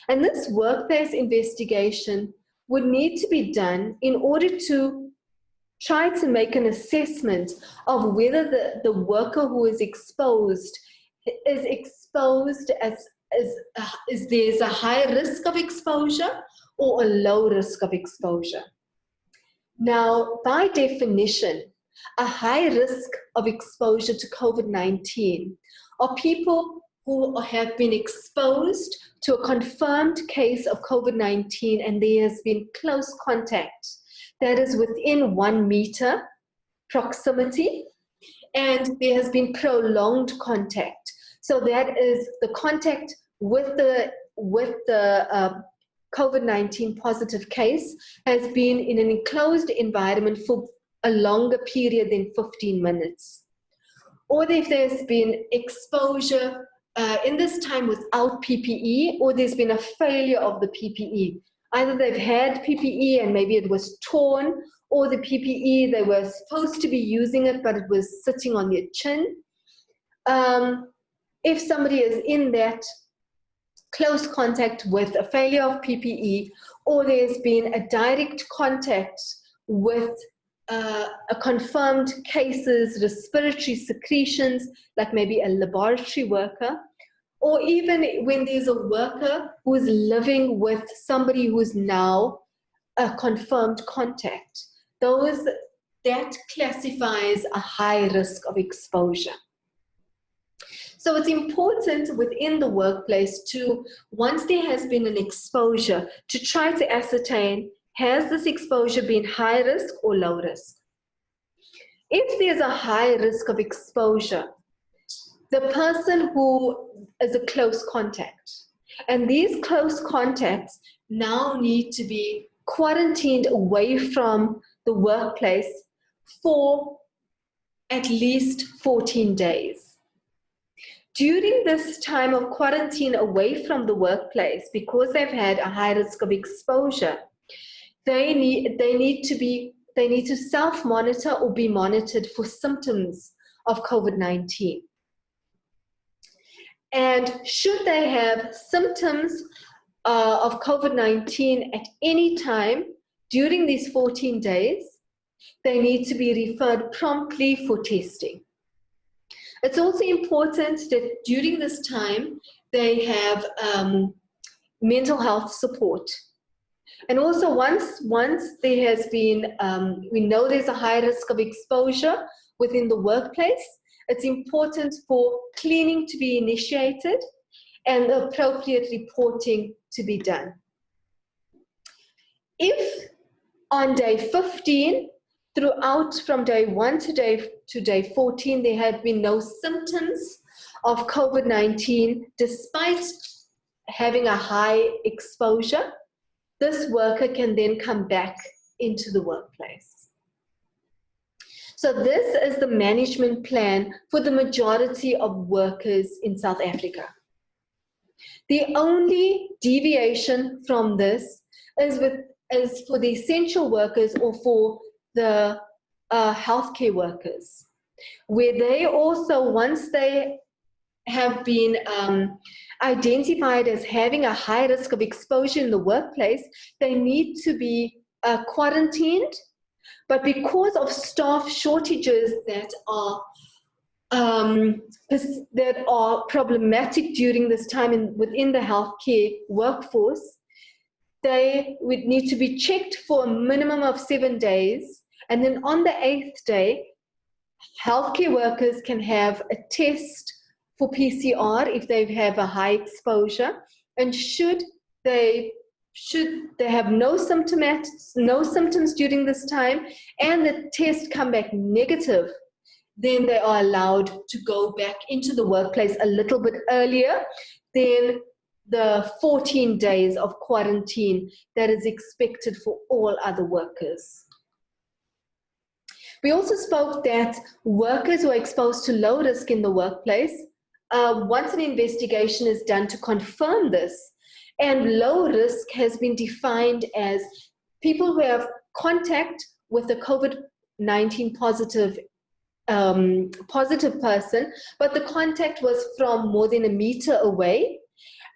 C: And this workplace investigation would need to be done in order to try to make an assessment of whether the worker who is exposed as there's a high risk of exposure or a low risk of exposure. Now, by definition, a high risk of exposure to COVID-19 are people who have been exposed to a confirmed case of COVID-19 and there has been close contact that is within 1 meter proximity, and there has been prolonged contact. So that is the contact with the COVID-19 positive case has been in an enclosed environment for a longer period than 15 minutes. Or if there's been exposure in this time without PPE, or there's been a failure of the PPE. Either they've had PPE and maybe it was torn, or the PPE, they were supposed to be using it, but it was sitting on their chin. If somebody is in that close contact with a failure of PPE, or there's been a direct contact with a confirmed cases, respiratory secretions, like maybe a laboratory worker, or even when there's a worker who is living with somebody who is now a confirmed contact, that classifies a high risk of exposure. So it's important within the workplace to, once there has been an exposure, to try to ascertain, has this exposure been high risk or low risk? If there's a high risk of exposure, the person who is a close contact, and these close contacts now need to be quarantined away from the workplace for at least 14 days. During this time of quarantine away from the workplace, because they've had a high risk of exposure, they need to self-monitor or be monitored for symptoms of COVID-19. And should they have symptoms of COVID-19 at any time during these 14 days, they need to be referred promptly for testing. It's also important that during this time, they have mental health support. And also once there has been, we know there's a high risk of exposure within the workplace, it's important for cleaning to be initiated and appropriate reporting to be done. If on day 15, throughout from day 1 to day 14, there have been no symptoms of COVID-19 despite having a high exposure, this worker can then come back into the workplace. So this is the management plan for the majority of workers in South Africa. The only deviation from this is for the essential workers or for the healthcare workers, where they also, once they have been identified as having a high risk of exposure in the workplace, they need to be quarantined. But because of staff shortages that are problematic during this time within the healthcare workforce, they would need to be checked for a minimum of 7 days. And then on the 8th day, healthcare workers can have a test for PCR if they have a high exposure. And should they have no symptoms during this time and the test come back negative, then they are allowed to go back into the workplace a little bit earlier than the 14 days of quarantine that is expected for all other workers. We also spoke that workers who are exposed to low risk in the workplace, once an investigation is done to confirm this, and low risk has been defined as people who have contact with a COVID-19 positive person, but the contact was from more than a meter away,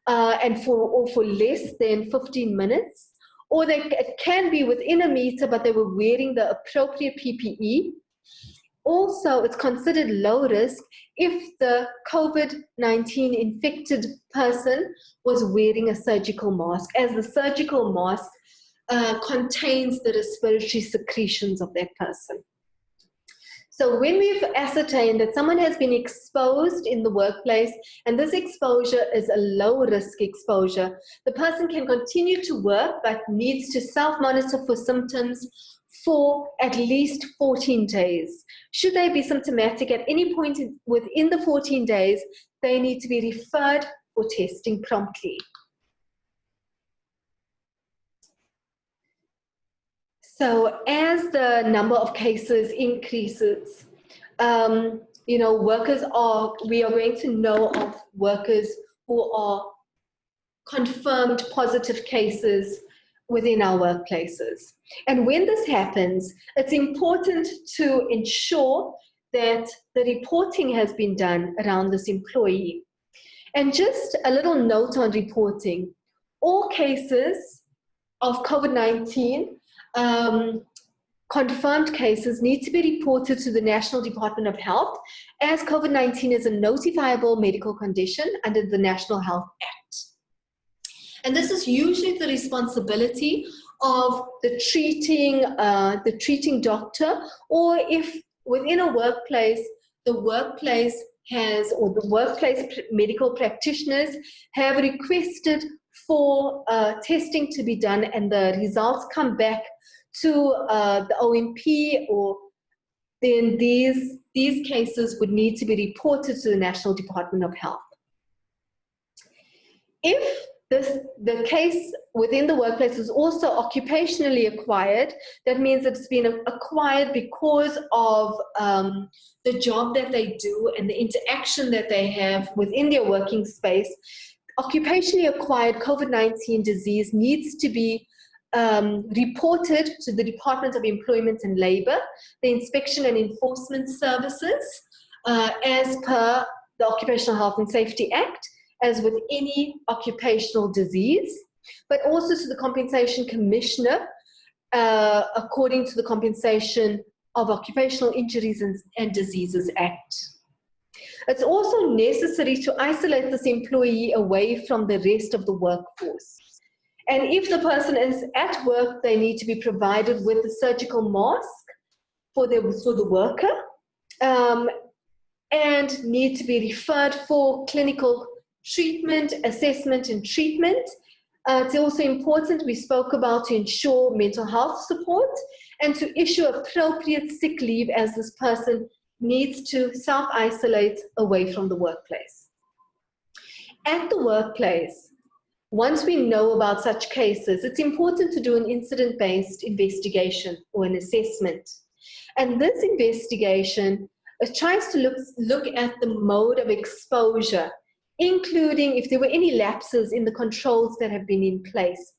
C: and for less than 15 minutes, or it can be within a meter, but they were wearing the appropriate PPE. Also, it's considered low risk if the COVID-19 infected person was wearing a surgical mask, as the surgical mask contains the respiratory secretions of that person. So when we've ascertained that someone has been exposed in the workplace and this exposure is a low risk exposure, the person can continue to work but needs to self-monitor for symptoms for at least 14 days. Should they be symptomatic at any point within the 14 days, they need to be referred for testing promptly. So as the number of cases increases, we are going to know of workers who are confirmed positive cases within our workplaces. And when this happens, it's important to ensure that the reporting has been done around this employee. And just a little note on reporting. All cases of COVID-19, confirmed cases, need to be reported to the National Department of Health, as COVID-19 is a notifiable medical condition under the National Health Act. And this is usually the responsibility of the treating doctor, or if within a workplace, the workplace has, or the workplace medical practitioners have requested for testing to be done, and the results come back to the OMP, or then these cases would need to be reported to the National Department of Health. If the case within the workplace is also occupationally acquired, that means it's been acquired because of the job that they do and the interaction that they have within their working space. Occupationally acquired COVID-19 disease needs to be reported to the Department of Employment and Labour, the Inspection and Enforcement Services, as per the Occupational Health and Safety Act, as with any occupational disease, but also to the Compensation Commissioner, according to the Compensation of Occupational Injuries and Diseases Act. It's also necessary to isolate this employee away from the rest of the workforce. And if the person is at work, they need to be provided with a surgical mask for the worker, and need to be referred for clinical treatment, assessment, and treatment. It's also important, we spoke about, to ensure mental health support and to issue appropriate sick leave, as this person needs to self-isolate away from the workplace. At the workplace, once we know about such cases, it's important to do an incident-based investigation or an assessment. And this investigation tries to look at the mode of exposure, including if there were any lapses in the controls that have been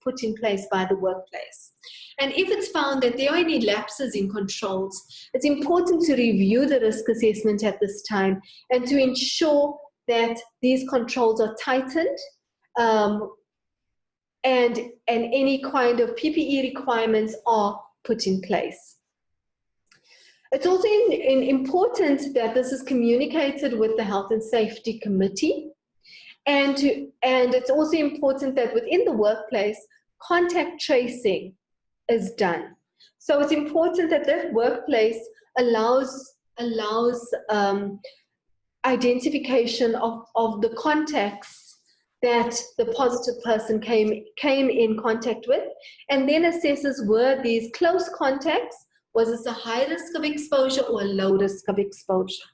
C: put in place by the workplace. And if it's found that there are any lapses in controls, it's important to review the risk assessment at this time and to ensure that these controls are tightened, and any kind of PPE requirements are put in place. It's also important that this is communicated with the Health and Safety Committee, and it's also important that within the workplace, contact tracing is done. So it's important that the workplace allows identification of the contacts that the positive person came in contact with, and then assesses were these close contacts, was this a high risk of exposure or a low risk of exposure.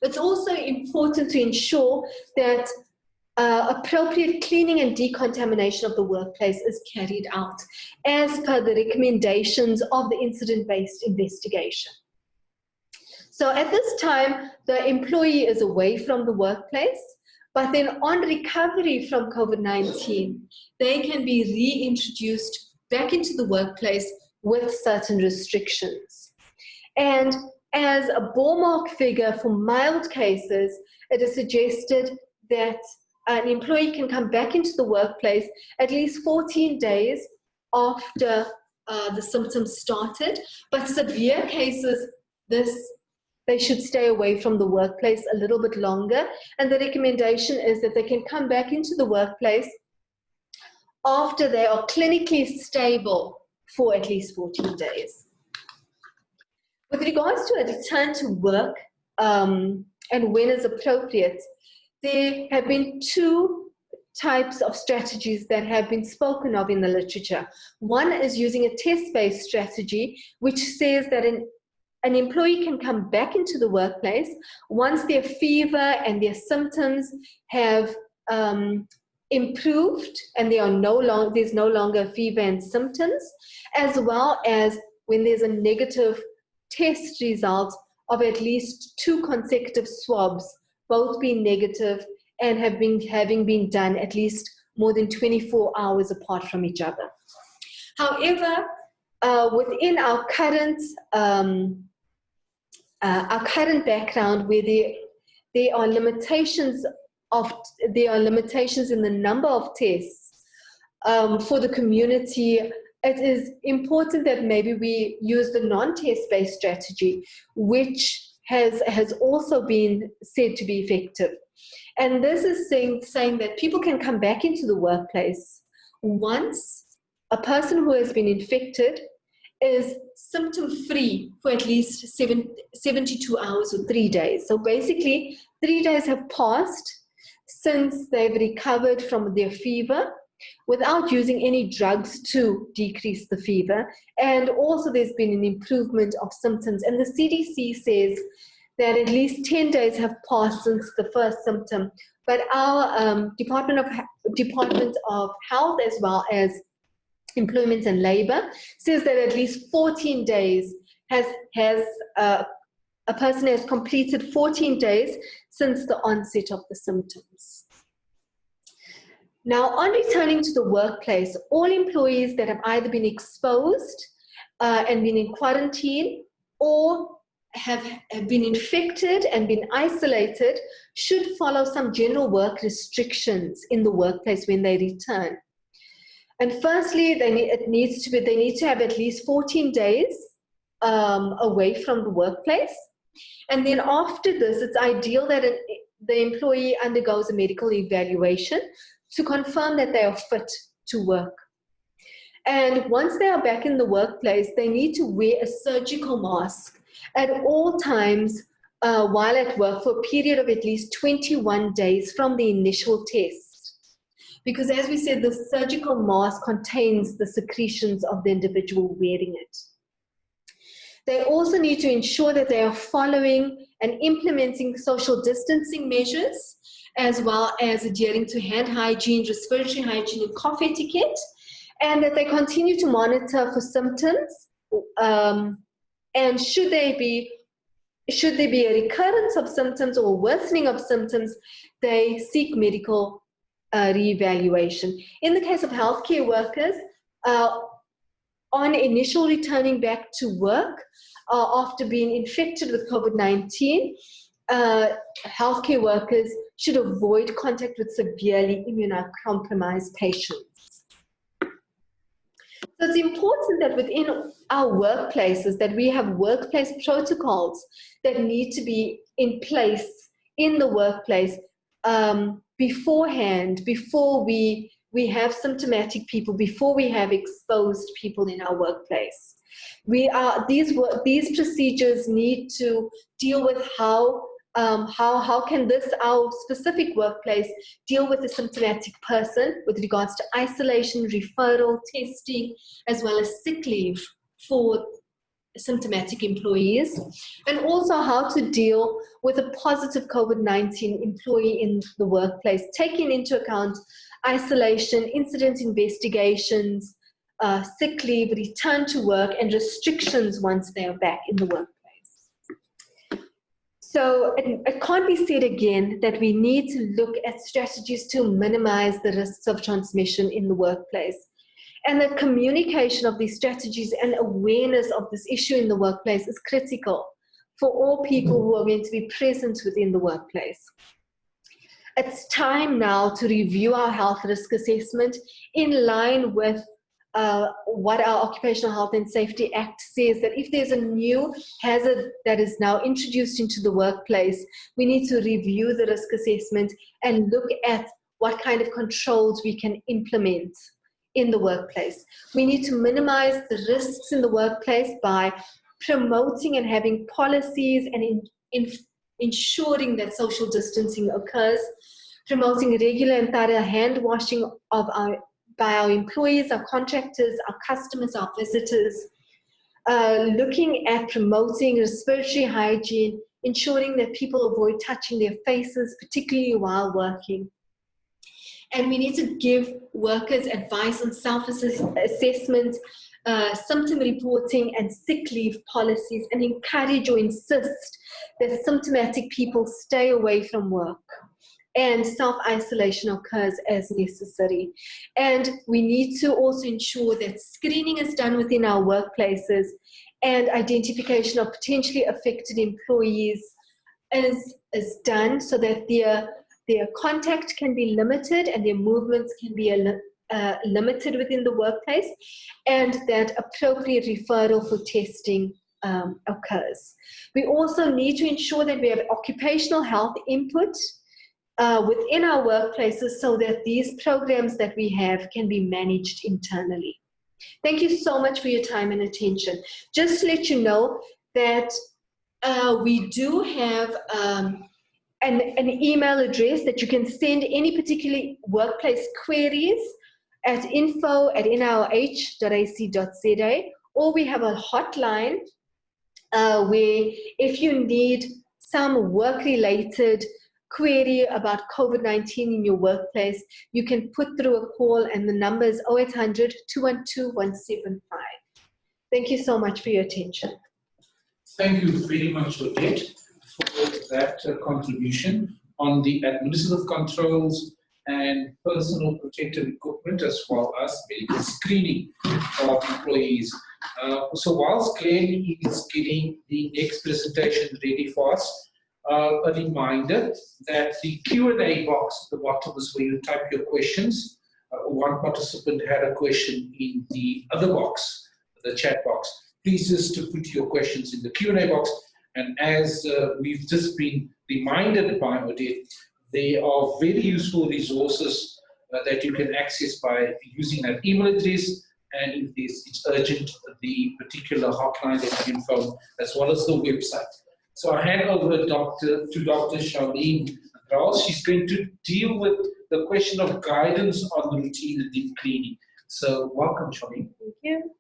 C: It's also important to ensure that appropriate cleaning and decontamination of the workplace is carried out as per the recommendations of the incident-based investigation. So at this time, the employee is away from the workplace, but then on recovery from COVID-19, they can be reintroduced back into the workplace with certain restrictions. And as a ballpark figure for mild cases, it is suggested that an employee can come back into the workplace at least 14 days after the symptoms started. But severe cases, they should stay away from the workplace a little bit longer. And the recommendation is that they can come back into the workplace after they are clinically stable for at least 14 days. With regards to a return to work and when is appropriate, there have been two types of strategies that have been spoken of in the literature. One is using a test-based strategy, which says that an employee can come back into the workplace once their fever and their symptoms have improved and there's no longer fever and symptoms, as well as when there's a negative test result of at least 2 consecutive swabs, both being negative and having been done at least more than 24 hours apart from each other. However, within our current background, where there are limitations in the number of tests for the community, it is important that maybe we use the non-test-based strategy, which has also been said to be effective. And this is saying that people can come back into the workplace once a person who has been infected is symptom-free for at least 72 hours or 3 days. So basically, 3 days have passed since they've recovered from their fever without using any drugs to decrease the fever. And also there's been an improvement of symptoms. And the CDC says that at least 10 days have passed since the first symptom. But our Department of Health, as well as Employment and Labor, says that at least 14 days a person has completed 14 days since the onset of the symptoms. Now, on returning to the workplace, all employees that have either been exposed and been in quarantine or have been infected and been isolated should follow some general work restrictions in the workplace when they return. And firstly, they need to have at least 14 days away from the workplace. And then after this, it's ideal that the employee undergoes a medical evaluation to confirm that they are fit to work. And once they are back in the workplace, they need to wear a surgical mask at all times while at work for a period of at least 21 days from the initial test. Because as we said, the surgical mask contains the secretions of the individual wearing it. They also need to ensure that they are following and implementing social distancing measures, as well as adhering to hand hygiene, respiratory hygiene, and cough etiquette, and that they continue to monitor for symptoms. And should there be a recurrence of symptoms or worsening of symptoms, they seek medical reevaluation. In the case of healthcare workers, on initial returning back to work after being infected with COVID-19, healthcare workers should avoid contact with severely immunocompromised patients. So it's important that within our workplaces that we have workplace protocols that need to be in place in the workplace beforehand, before we have symptomatic people, before we have exposed people in our workplace. These procedures need to deal with how can our specific workplace deal with a symptomatic person with regards to isolation, referral, testing, as well as sick leave for symptomatic employees, and also how to deal with a positive COVID-19 employee in the workplace, taking into account isolation, incident investigations, sick leave, return to work, and restrictions once they are back in the workplace. So it can't be said again that we need to look at strategies to minimize the risks of transmission in the workplace. And that communication of these strategies and awareness of this issue in the workplace is critical for all people who are going to be present within the workplace. It's time now to review our health risk assessment in line with what our Occupational Health and Safety Act says, that if there's a new hazard that is now introduced into the workplace, we need to review the risk assessment and look at what kind of controls we can implement in the workplace. We need to minimize the risks in the workplace by promoting and having policies and ensuring that social distancing occurs, promoting regular and thorough hand washing by our employees, our contractors, our customers, our visitors, looking at promoting respiratory hygiene, ensuring that people avoid touching their faces, particularly while working. And we need to give workers advice on self-assessment, symptom reporting, and sick leave policies, and encourage or insist that symptomatic people stay away from work and self-isolation occurs as necessary. And we need to also ensure that screening is done within our workplaces and identification of potentially affected employees is done so that their contact can be limited and their movements can be limited within the workplace, and that appropriate referral for testing occurs. We also need to ensure that we have occupational health input within our workplaces so that these programs that we have can be managed internally. Thank you so much for your time and attention. Just to let you know that we do have an email address that you can send any particular workplace queries at info@nioh.ac.za, or we have a hotline where if you need some work-related query about COVID-19 in your workplace, you can put through a call, and the number is 0800 212 175. Thank you so much for your attention.
A: Thank you very much, Odette, for that contribution on the administrative controls and personal protective equipment, as well as medical screening of employees. So whilst Claire is getting the next presentation ready for us, a reminder that the Q&A box at the bottom is where you type your questions. One participant had a question in the other box, the chat box. Please just to put your questions in the Q&A box. And as we've just been reminded by Odette, there are very useful resources that you can access by using that email address. And if it's urgent, the particular hotline that you can phone, as well as the website. So I hand over to Dr. Charlene Ross. She's going to deal with the question of guidance on routine and deep cleaning. So welcome, Charlene.
D: Thank you.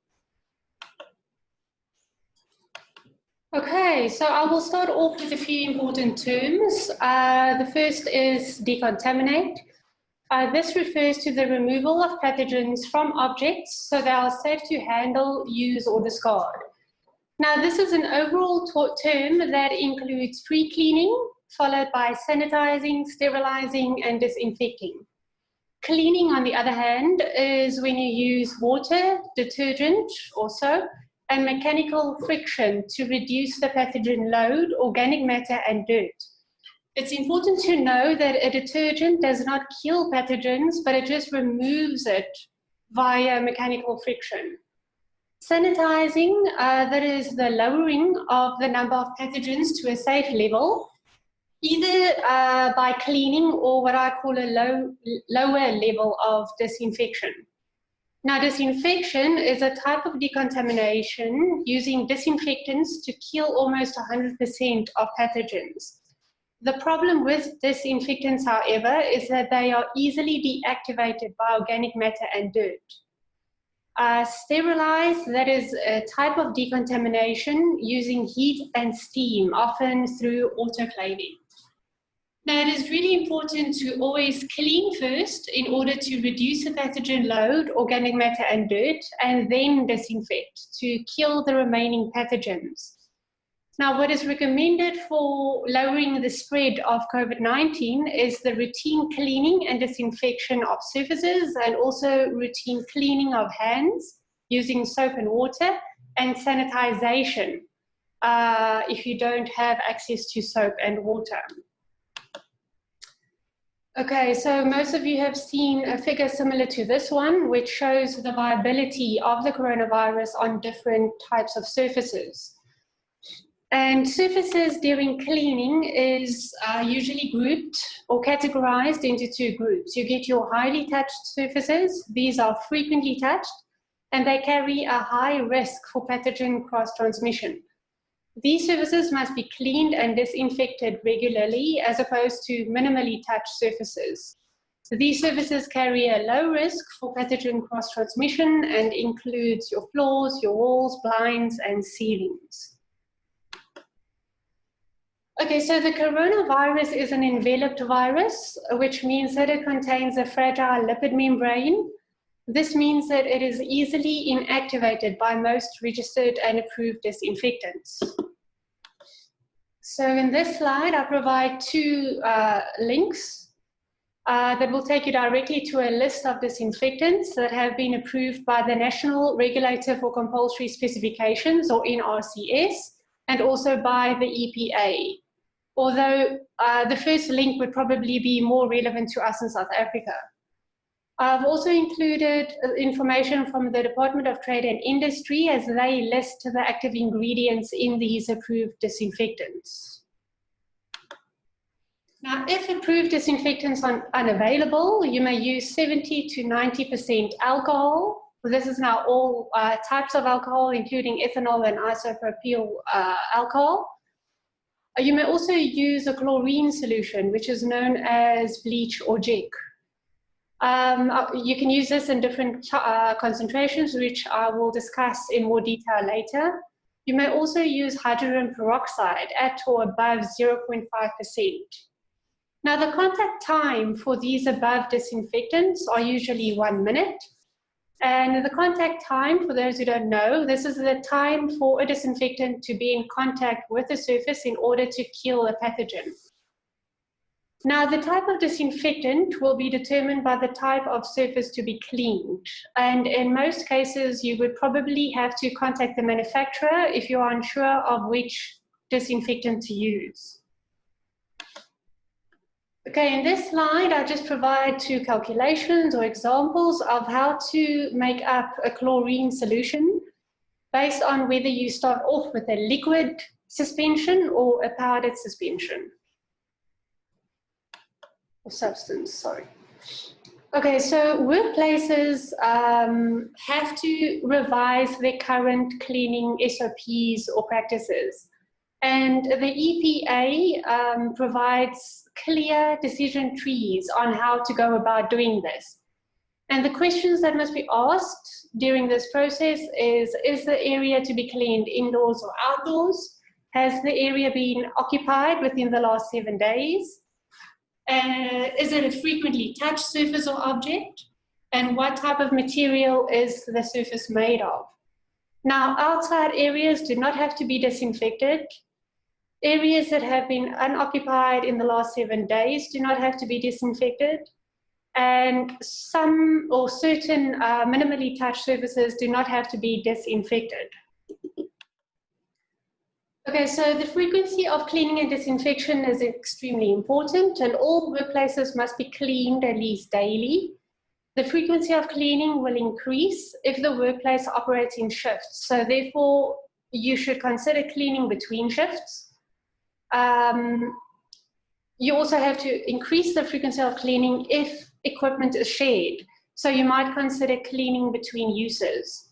D: Okay, so I will start off with a few important terms. The first is decontaminate. This refers to the removal of pathogens from objects so they are safe to handle, use, or discard. Now, this is an overall term that includes pre-cleaning, followed by sanitizing, sterilizing, and disinfecting. Cleaning, on the other hand, is when you use water, detergent, or soap, and mechanical friction to reduce the pathogen load, organic matter, and dirt. It's important to know that a detergent does not kill pathogens, but it just removes it via mechanical friction. Sanitizing, that is the lowering of the number of pathogens to a safe level, either by cleaning or what I call a lower level of disinfection. Now, disinfection is a type of decontamination using disinfectants to kill almost 100% of pathogens. The problem with disinfectants, however, is that they are easily deactivated by organic matter and dirt. Sterilize, that is a type of decontamination using heat and steam, often through autoclaving. Now, it is really important to always clean first in order to reduce the pathogen load, organic matter and dirt, and then disinfect to kill the remaining pathogens. Now, what is recommended for lowering the spread of COVID-19 is the routine cleaning and disinfection of surfaces, and also routine cleaning of hands using soap and water, and sanitization if you don't have access to soap and water. Okay, so most of you have seen a figure similar to this one, which shows the viability of the coronavirus on different types of surfaces. And surfaces during cleaning is usually grouped or categorized into two groups. You get your highly touched surfaces. These are frequently touched, and they carry a high risk for pathogen cross-transmission. These surfaces must be cleaned and disinfected regularly, as opposed to minimally touched surfaces. So these surfaces carry a low risk for pathogen cross-transmission and includes your floors, your walls, blinds, and ceilings. Okay, so the coronavirus is an enveloped virus, which means that it contains a fragile lipid membrane. This means that it is easily inactivated by most registered and approved disinfectants. So in this slide, I provide two links that will take you directly to a list of disinfectants that have been approved by the National Regulator for Compulsory Specifications, or NRCS, and also by the EPA. Although the first link would probably be more relevant to us in South Africa. I've also included information from the Department of Trade and Industry as they list the active ingredients in these approved disinfectants. Now, if approved disinfectants are unavailable, you may use 70 to 90% alcohol, This is now all types of alcohol, including ethanol and isopropyl alcohol. You may also use a chlorine solution, which is known as bleach or jig. You can use this in different concentrations, which I will discuss in more detail later. You may also use hydrogen peroxide at or above 0.5%. Now, the contact time for these above disinfectants are usually 1 minute. And the contact time, for those who don't know, this is the time for a disinfectant to be in contact with the surface in order to kill a pathogen. Now, the type of disinfectant will be determined by the type of surface to be cleaned. And in most cases, you would probably have to contact the manufacturer if you are unsure of which disinfectant to use. Okay, in this slide, I just provide 2 calculations or examples of how to make up a chlorine solution based on whether you start off with a liquid suspension or a powdered suspension. Or substance, sorry. Okay, so workplaces have to revise their current cleaning SOPs or practices. And the EPA provides clear decision trees on how to go about doing this. And the questions that must be asked during this process is the area to be cleaned indoors or outdoors? Has the area been occupied within the last 7 days? Is it a frequently touched surface or object? And what type of material is the surface made of? Now, outside areas do not have to be disinfected. Areas that have been unoccupied in the last 7 days do not have to be disinfected. And some or certain minimally touched surfaces do not have to be disinfected. Okay, so the frequency of cleaning and disinfection is extremely important, and all workplaces must be cleaned at least daily. The frequency of cleaning will increase if the workplace operates in shifts. So therefore, you should consider cleaning between shifts. You also have to increase the frequency of cleaning if equipment is shared. So you might consider cleaning between uses.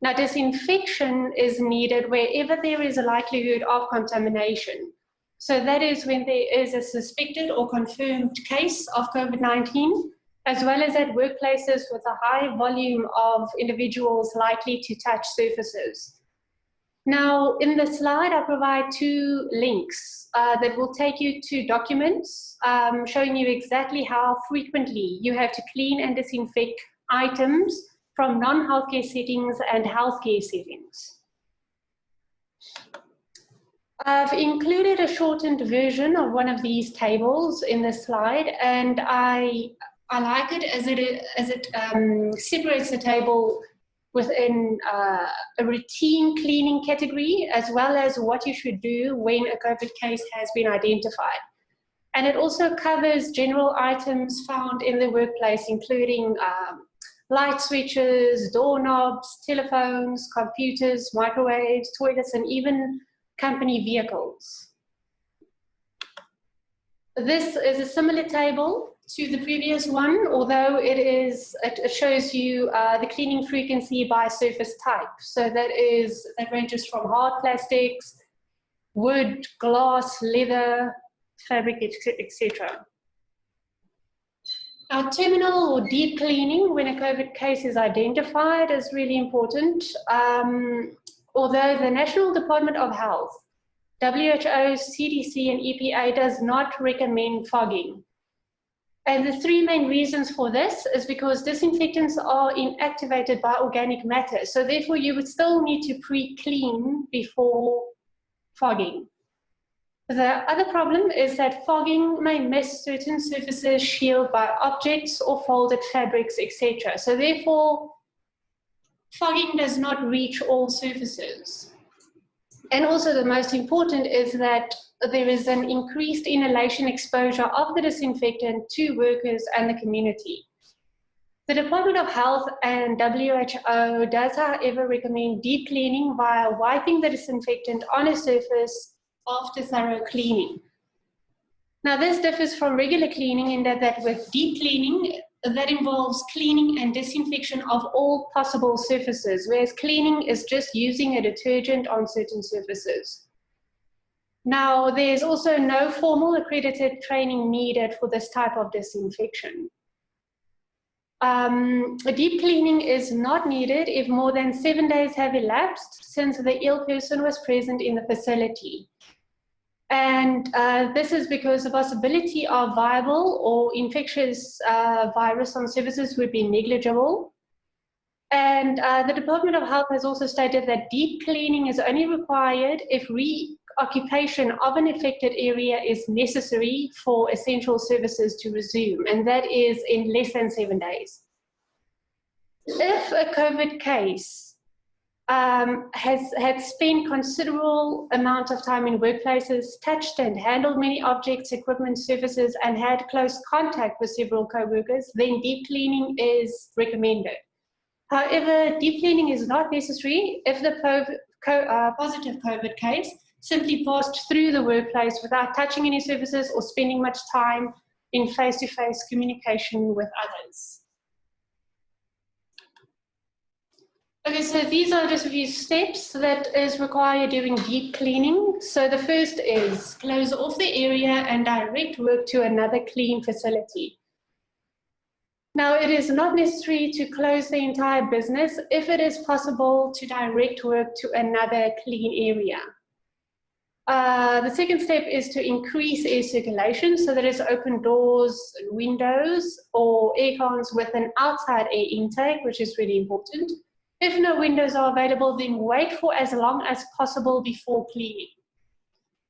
D: Now, disinfection is needed wherever there is a likelihood of contamination. So that is when there is a suspected or confirmed case of COVID-19, as well as at workplaces with a high volume of individuals likely to touch surfaces. Now, in the slide, I provide 2 links that will take you to documents showing you exactly how frequently you have to clean and disinfect items from non-healthcare settings and healthcare settings. I've included a shortened version of one of these tables in the slide, and I like it as it separates the table within a routine cleaning category, as well as what you should do when a COVID case has been identified. And it also covers general items found in the workplace, including light switches, doorknobs, telephones, computers, microwaves, toilets, and even company vehicles. This is a similar table to the previous one, although it shows you the cleaning frequency by surface type. So that ranges from hard plastics, wood, glass, leather, fabric, etc. Now, terminal or deep cleaning when a COVID case is identified is really important. Although the National Department of Health, WHO, CDC, and EPA does not recommend fogging. And the 3 main reasons for this is because disinfectants are inactivated by organic matter. So therefore, you would still need to pre-clean before fogging. The other problem is that fogging may miss certain surfaces shielded by objects or folded fabrics, etc. So therefore, fogging does not reach all surfaces. And also the most important is that there is an increased inhalation exposure of the disinfectant to workers and the community. The Department of Health and WHO does, however, recommend deep cleaning via wiping the disinfectant on a surface after thorough cleaning. Now, this differs from regular cleaning in that with deep cleaning, that involves cleaning and disinfection of all possible surfaces, whereas cleaning is just using a detergent on certain surfaces. Now, there's also no formal accredited training needed for this type of disinfection. Deep cleaning is not needed if more than 7 days have elapsed since the ill person was present in the facility. And this is because the possibility of viable or infectious virus on surfaces would be negligible. And the Department of Health has also stated that deep cleaning is only required if reoccupation of an affected area is necessary for essential services to resume, and that is in less than 7 days. If a COVID case had spent considerable amount of time in workplaces, touched and handled many objects, equipment, surfaces, and had close contact with several co-workers, then deep cleaning is recommended. However, deep cleaning is not necessary if the positive COVID case simply passed through the workplace without touching any surfaces or spending much time in face-to-face communication with others. Okay, so these are just a few steps that is required during deep cleaning. So the first is close off the area and direct work to another clean facility. Now, it is not necessary to close the entire business if it is possible to direct work to another clean area. The second step is to increase air circulation, so that is open doors, windows, or air cons with an outside air intake, which is really important. If no windows are available, then wait for as long as possible before cleaning.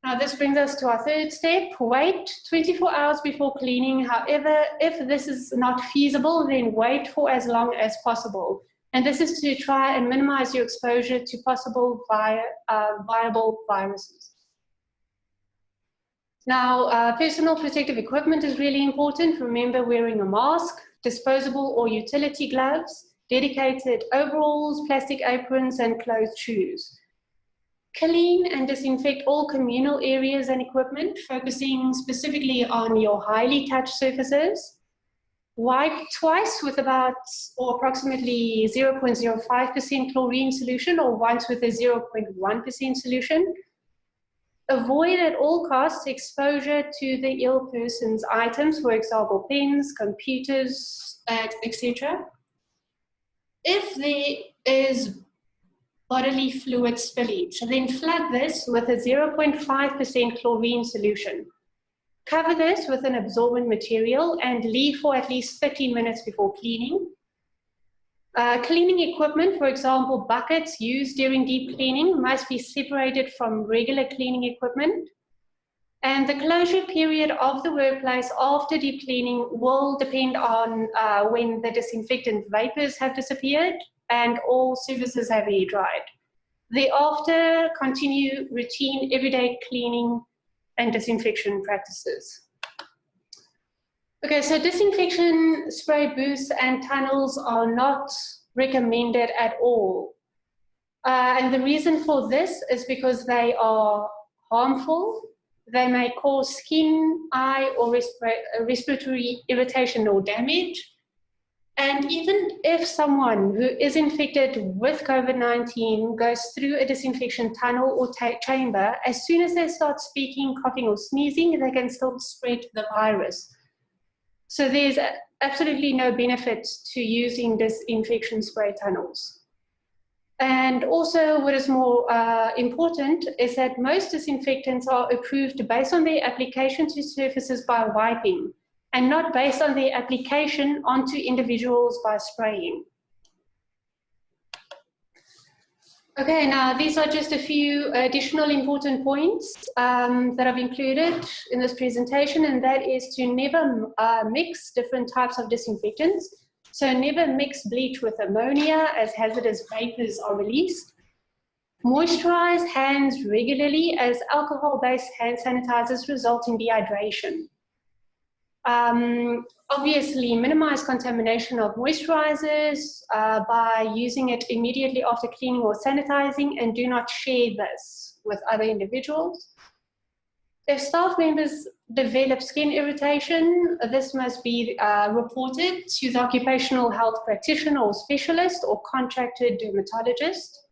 D: Now, this brings us to our third step, wait 24 hours before cleaning. However, if this is not feasible, then wait for as long as possible. And this is to try and minimize your exposure to possible viable viruses. Now, personal protective equipment is really important. Remember wearing a mask, disposable or utility gloves, dedicated overalls, plastic aprons, and closed shoes. Clean and disinfect all communal areas and equipment, focusing specifically on your highly touched surfaces. Wipe twice with approximately 0.05% chlorine solution, or once with a 0.1% solution. Avoid at all costs exposure to the ill person's items, for example, pens, computers, etc. If there is bodily fluid spillage, then flood this with a 0.5% chlorine solution. Cover this with an absorbent material and leave for at least 30 minutes before cleaning. Cleaning equipment, for example, buckets used during deep cleaning, must be separated from regular cleaning equipment. And the closure period of the workplace after deep cleaning will depend on when the disinfectant vapors have disappeared and all surfaces have air dried. Thereafter, continue routine everyday cleaning and disinfection practices. Okay, so disinfection spray booths and tunnels are not recommended at all. And the reason for this is because they are harmful. They may cause skin, eye, or respiratory irritation or damage. And even if someone who is infected with COVID-19 goes through a disinfection tunnel or chamber, as soon as they start speaking, coughing, or sneezing, they can still spread the virus. So there's absolutely no benefit to using disinfection spray tunnels. And also what is more important is that most disinfectants are approved based on their application to surfaces by wiping, and not based on their application onto individuals by spraying. Okay, now these are just a few additional important points that I've included in this presentation, and that is to never mix different types of disinfectants. So never mix bleach with ammonia, as hazardous vapors are released. Moisturize hands regularly, as alcohol-based hand sanitizers result in dehydration. Obviously, minimize contamination of moisturizers by using it immediately after cleaning or sanitizing, and do not share this with other individuals. If staff members develop skin irritation, this must be reported to the occupational health practitioner or specialist or contracted dermatologist.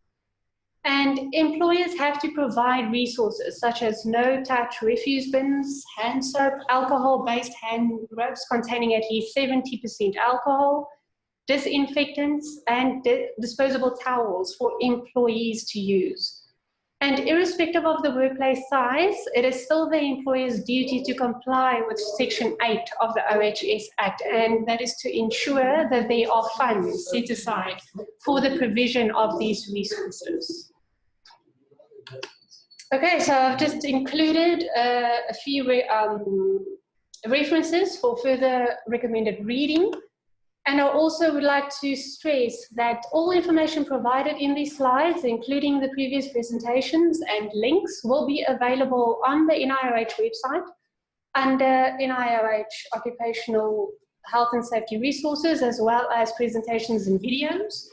D: And employers have to provide resources such as no-touch refuse bins, hand soap, alcohol-based hand rubs containing at least 70% alcohol, disinfectants, and disposable towels for employees to use. And irrespective of the workplace size, it is still the employer's duty to comply with Section 8 of the OHS Act, and that is to ensure that there are funds set aside for the provision of these resources. Okay, so I've just included a few references for further recommended reading. And I also would like to stress that all information provided in these slides, including the previous presentations and links, will be available on the NIOH website under NIOH Occupational Health and Safety Resources, as well as presentations and videos.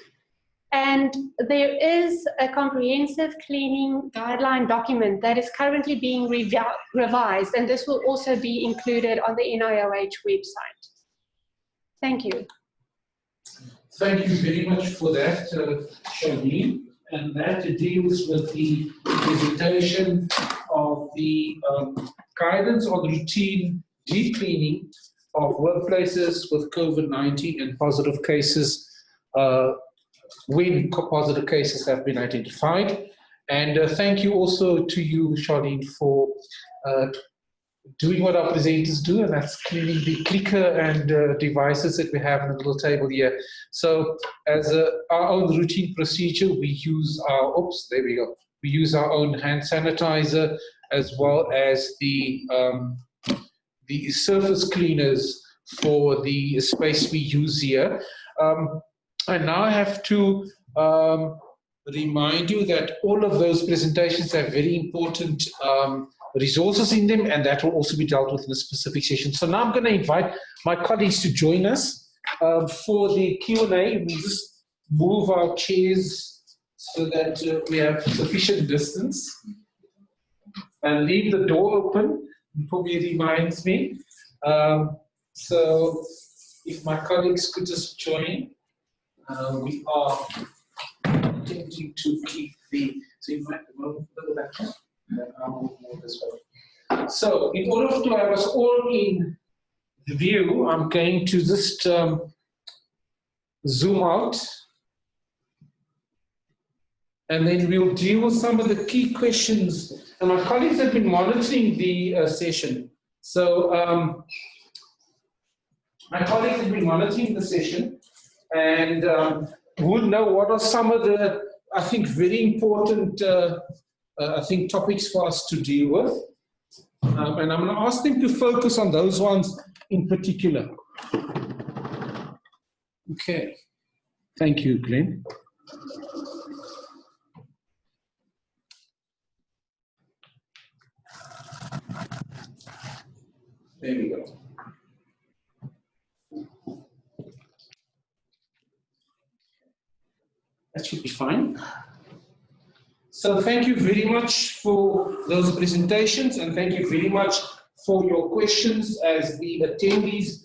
D: And there is a comprehensive cleaning guideline document that is currently being revised, and this will also be included on the NIOH website. Thank you.
A: Thank you very much for that, Charlene. And that deals with the presentation of the guidance on routine deep cleaning of workplaces with COVID-19 and positive cases when positive cases have been identified. And thank you also to you, Charlene, for doing what our presenters do, and that's cleaning the clicker and devices that we have on the little table here. So as our own routine procedure, we use our, oops, there we go. We use our own hand sanitizer as well as the surface cleaners for the space we use here. And now I have to remind you that all of those presentations have very important resources in them, and that will also be dealt with in a specific session. So now I'm going to invite my colleagues to join us for the Q&A. We'll just move our chairs so that we have sufficient distance. And leave the door open. Probably reminds me. So if my colleagues could just join. We are attempting to keep the, so you might move a little back, and I'll move this way. So in order to have us all in the view, I'm going to just zoom out, and then we'll deal with some of the key questions. And my colleagues have been monitoring the session. So my colleagues have been monitoring the session, and would know what are some of the, I think, very important, I think, topics for us to deal with. And I'm going to ask them to focus on those ones in particular. Okay. Thank you, Glenn. There we go. That should be fine. So thank you very much for those presentations, and thank you very much for your questions as the attendees.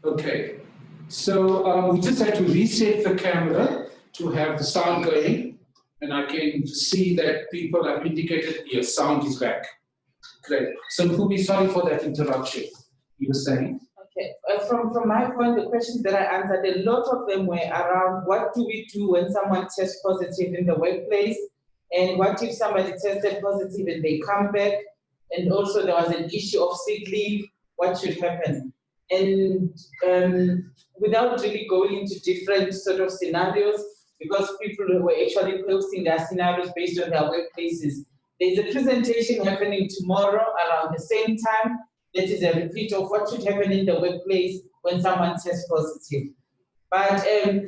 A: Okay, so we just had to reset the camera to have the sound going, and I can see that people have indicated, yes, sound is back. Great. So Mpumi, sorry for that interruption. You were saying?
B: From my point, the questions that I answered, a lot of them were around what do we do when someone tests positive in the workplace, and what if somebody tested positive and they come back, and also there was an issue of sick leave, what should happen? And without really going into different sort of scenarios, because people were actually posting their scenarios based on their workplaces, there's a presentation happening tomorrow around the same time. That is a repeat of what should happen in the workplace when someone tests positive. But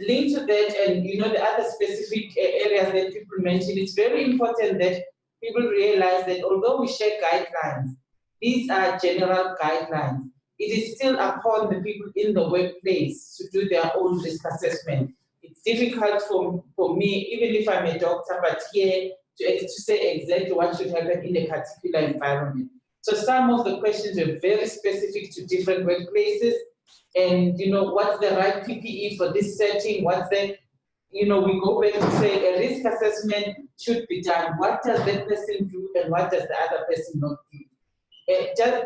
B: linked to that, and the other specific areas that people mentioned, it's very important that people realize that although we share guidelines, these are general guidelines. It is still upon the people in the workplace to do their own risk assessment. It's difficult for me, even if I'm a doctor, but here to say exactly what should happen in a particular environment. So some of the questions were very specific to different workplaces, and what's the right PPE for this setting? What's the, we go back to say a risk assessment should be done. What does that person do, and what does the other person not do?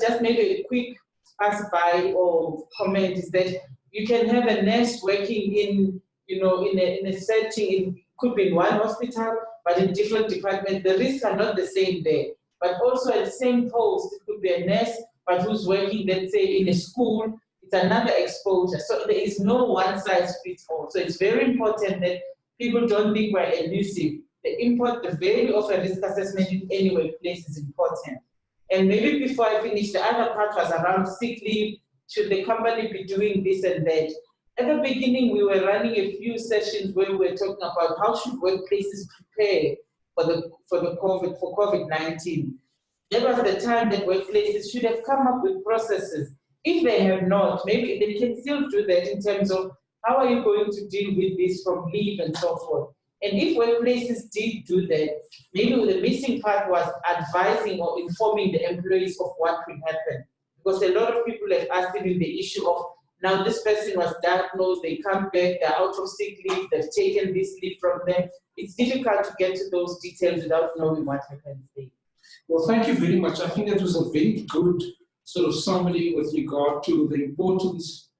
B: Just maybe a quick pass by or comment is that you can have a nurse working in a setting, it could be in one hospital, but in different departments. The risks are not the same there. But also at the same post, it could be a nurse, but who's working, let's say, in a school, it's another exposure. So there is no one size fits all. So it's very important that people don't think we're elusive. The value of a risk assessment in any workplace is important. And maybe before I finish, the other part was around sick leave. Should the company be doing this and that? At the beginning, we were running a few sessions where we were talking about how should workplaces prepare for COVID-19. That was the time that workplaces should have come up with processes. If they have not, maybe they can still do that in terms of how are you going to deal with this from leave and so forth. And if workplaces did do that, maybe the missing part was advising or informing the employees of what will happen. Because a lot of people have asked even the issue of, now this person was diagnosed, they come back, they're out of sick leave, they've taken this leave from them. It's difficult to get to those details without knowing what happens there.
A: Well, thank you very much. I think that was a very good sort of summary with regard to the importance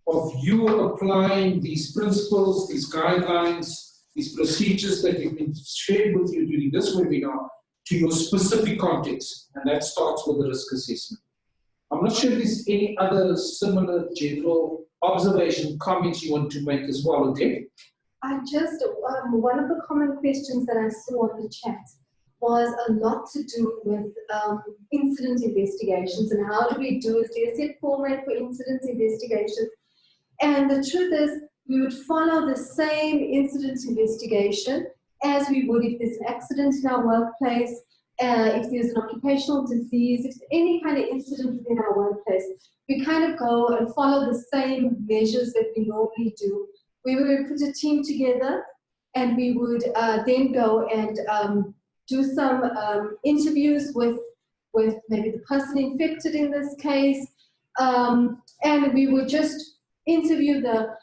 A: of you applying these principles, these guidelines, these procedures that have been shared with you during this webinar to your specific context, and that starts with the risk assessment. I'm not sure if there's any other similar general observation, comments you want to make as well, okay?
C: I just, one of the common questions that I saw in the chat was a lot to do with incident investigations and how do we do a set format for incident investigations. And the truth is, we would follow the same incident investigation as we would if there's an accident in our workplace, if there's an occupational disease, if there's any kind of incident within our workplace. We kind of go and follow the same measures that we normally do. We would put a team together, and we would then go and do some interviews with maybe the person infected in this case, and we would just interview the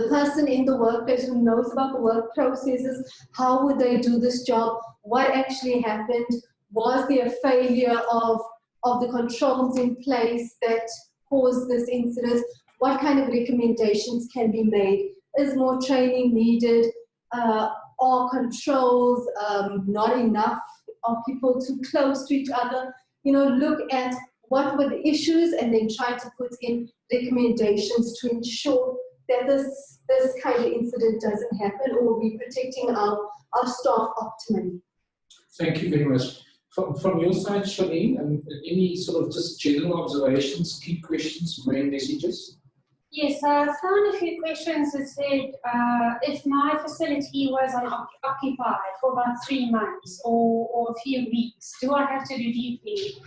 C: person in the workplace who knows about the work processes. How would they do this job? What actually happened? Was there a failure of the controls in place that caused this incident? What kind of recommendations can be made? Is more training needed? Are controls not enough? Are people too close to each other? Look at what were the issues and then try to put in recommendations to ensure that this kind of incident doesn't happen, or we're protecting our staff optimally.
A: Thank you very much. From your side, Charlene, any sort of just general observations, key questions, main messages?
D: Yes, I found a few questions that said, if my facility was unoccupied for about 3 months or a few weeks, do I have to do deep cleaning?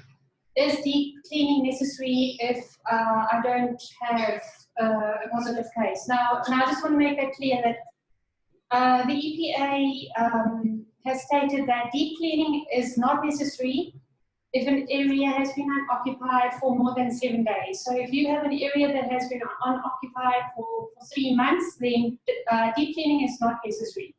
D: Is deep cleaning necessary if I don't have a positive case? Now, I just want to make that clear that the EPA has stated that deep cleaning is not necessary if an area has been unoccupied for more than 7 days. So if you have an area that has been unoccupied for 3 months, then deep cleaning is not necessary.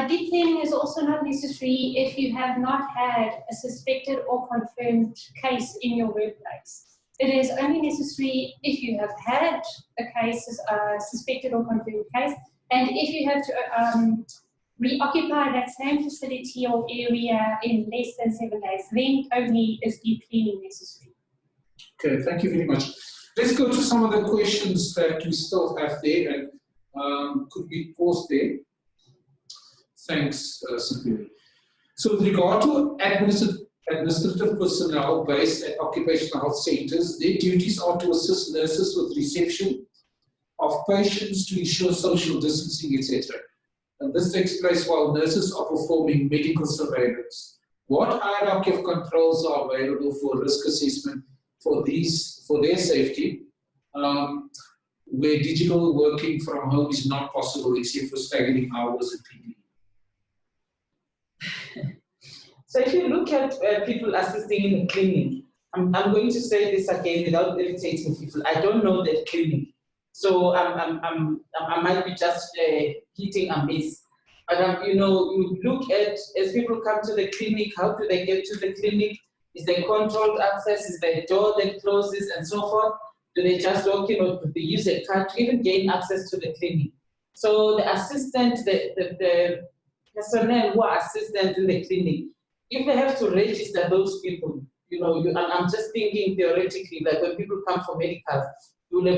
D: Deep cleaning is also not necessary if you have not had a suspected or confirmed case in your workplace. It is only necessary if you have had a case, a suspected or confirmed case, and if you have to reoccupy that same facility or area in less than 7 days, then only is deep cleaning necessary.
A: Okay, thank you very much. Let's go to some of the questions that we still have there, and could we pause there? Thanks, Cynthia. So with regard to administrative personnel based at occupational health centres, their duties are to assist nurses with reception of patients to ensure social distancing, etc. And this takes place while nurses are performing medical surveillance. What hierarchy of controls are available for risk assessment for their safety, where digital working from home is not possible except for staggering hours and PPE?
B: So if you look at people assisting in the clinic, I'm going to say this again without irritating people. I don't know that clinic, so I might be just hitting a miss. But you know, you look at as people come to the clinic, how do they get to the clinic? Is there controlled access? Is there a door that closes and so forth? Do they just walk in, or do they use a card to even gain access to the clinic? So the assistant, the personnel who are assistants in the clinic, if they have to register those people, you know, I'm just thinking theoretically, like when people come for medical, you will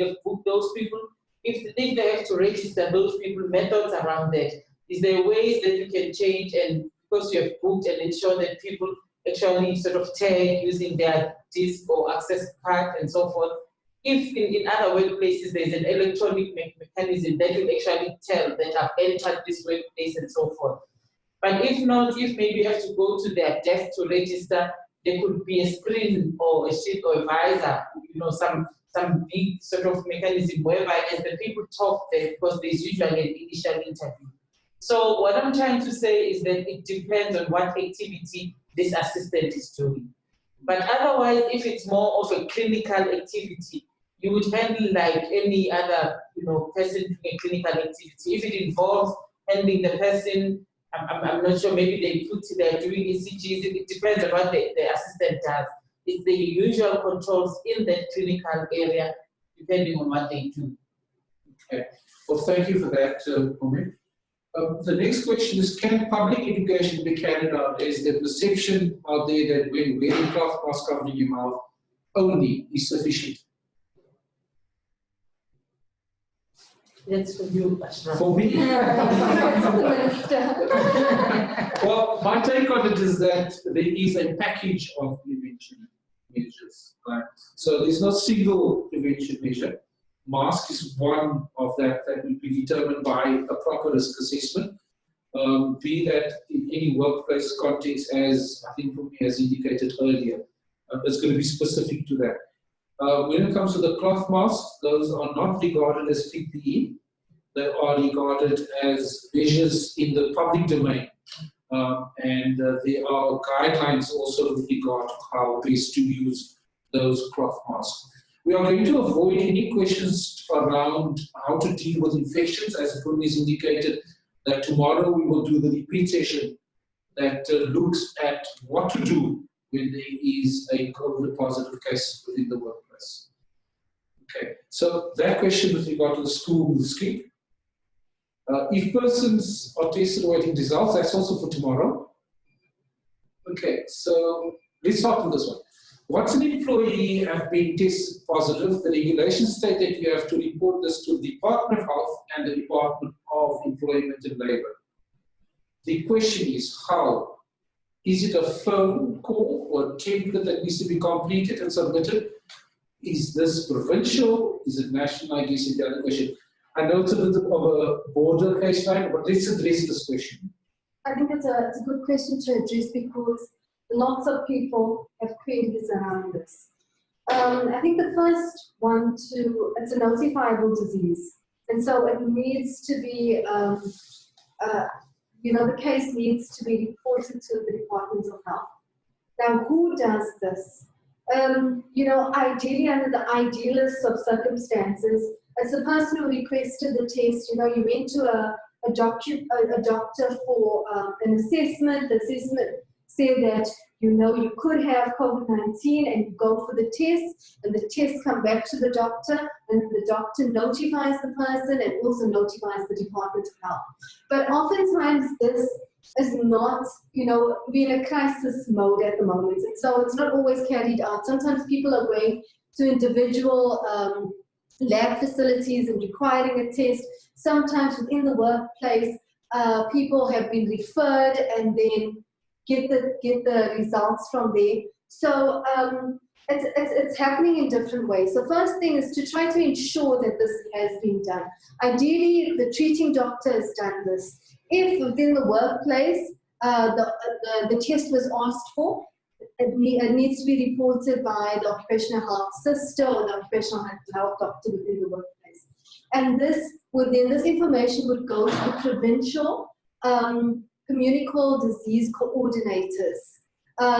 B: have booked those people. If they have to register those people, methods around that, is there ways that you can change, and because you have booked, and ensure that people actually sort of tag using their disk or access card and so forth? If in other workplaces there's an electronic mechanism that will actually tell that I've entered this workplace and so forth. But if not, if maybe you have to go to their desk to register, there could be a screen or a sheet or a visor, you know, some big sort of mechanism whereby as the people talk there, because there's usually an initial interview. So what I'm trying to say is that it depends on what activity this assistant is doing. But otherwise, if it's more of a clinical activity, you would handle like any other, you know, person doing a clinical activity. If it involves handling the person, I'm not sure, maybe they're doing ECGs, it depends on what the assistant does. It's the usual controls in that clinical area, depending on what they do.
A: Okay, well, thank you for that, Omi. The next question is, can public education be carried out? Is the perception out there that when wearing cloth mask covering your mouth only is sufficient?
B: That's for you, Ashraf.
A: For me? Well, my take on it is that there is a package of prevention measures. Right? So there's no single prevention measure. Mask is one of that will be determined by a proper risk assessment. Be that in any workplace context, as I think Pumi has indicated earlier, it's going to be specific to that. When it comes to the cloth masks, those are not regarded as PPE. They are regarded as measures in the public domain. And there are guidelines also with regard to how best to use those cloth masks. We are going to avoid any questions around how to deal with infections, as Pumi has indicated that tomorrow we will do the repeat session that looks at what to do when there is a COVID positive case within the workplace. Okay, so that question with regard to the school will skip. If persons are tested awaiting results, that's also for tomorrow. Okay, so let's start with this one. Once an employee has been tested positive, the regulations state that you have to report this to the Department of Health and the Department of Employment and Labour. The question is how? Is it a phone call or a template that needs to be completed and submitted? Is this provincial? Is it national? I guess is the other question. I know it's a bit of a border case line, but let's address this question.
C: I think it's a good question to address because lots of people have queries around this. I think the first one it's a notifiable disease. And so it needs to be, the case needs to be reported to the Department of Health. Now, who does this? Ideally, under the idealist of circumstances, as the person who requested the test, you went to a doctor for an assessment. The assessment said that you could have COVID-19 and you go for the test, and the tests come back to the doctor, and the doctor notifies the person and also notifies the Department of Health. But oftentimes this is not, we're in a crisis mode at the moment, and so it's not always carried out. Sometimes people are going to individual lab facilities and requiring a test. Sometimes within the workplace, people have been referred and then get the results from there. So it's happening in different ways. So first thing is to try to ensure that this has been done. Ideally, the treating doctor has done this. If within the workplace the test was asked for, it needs to be reported by the occupational health sister or the occupational health doctor within the workplace. And this information would go to the provincial communicable disease coordinators.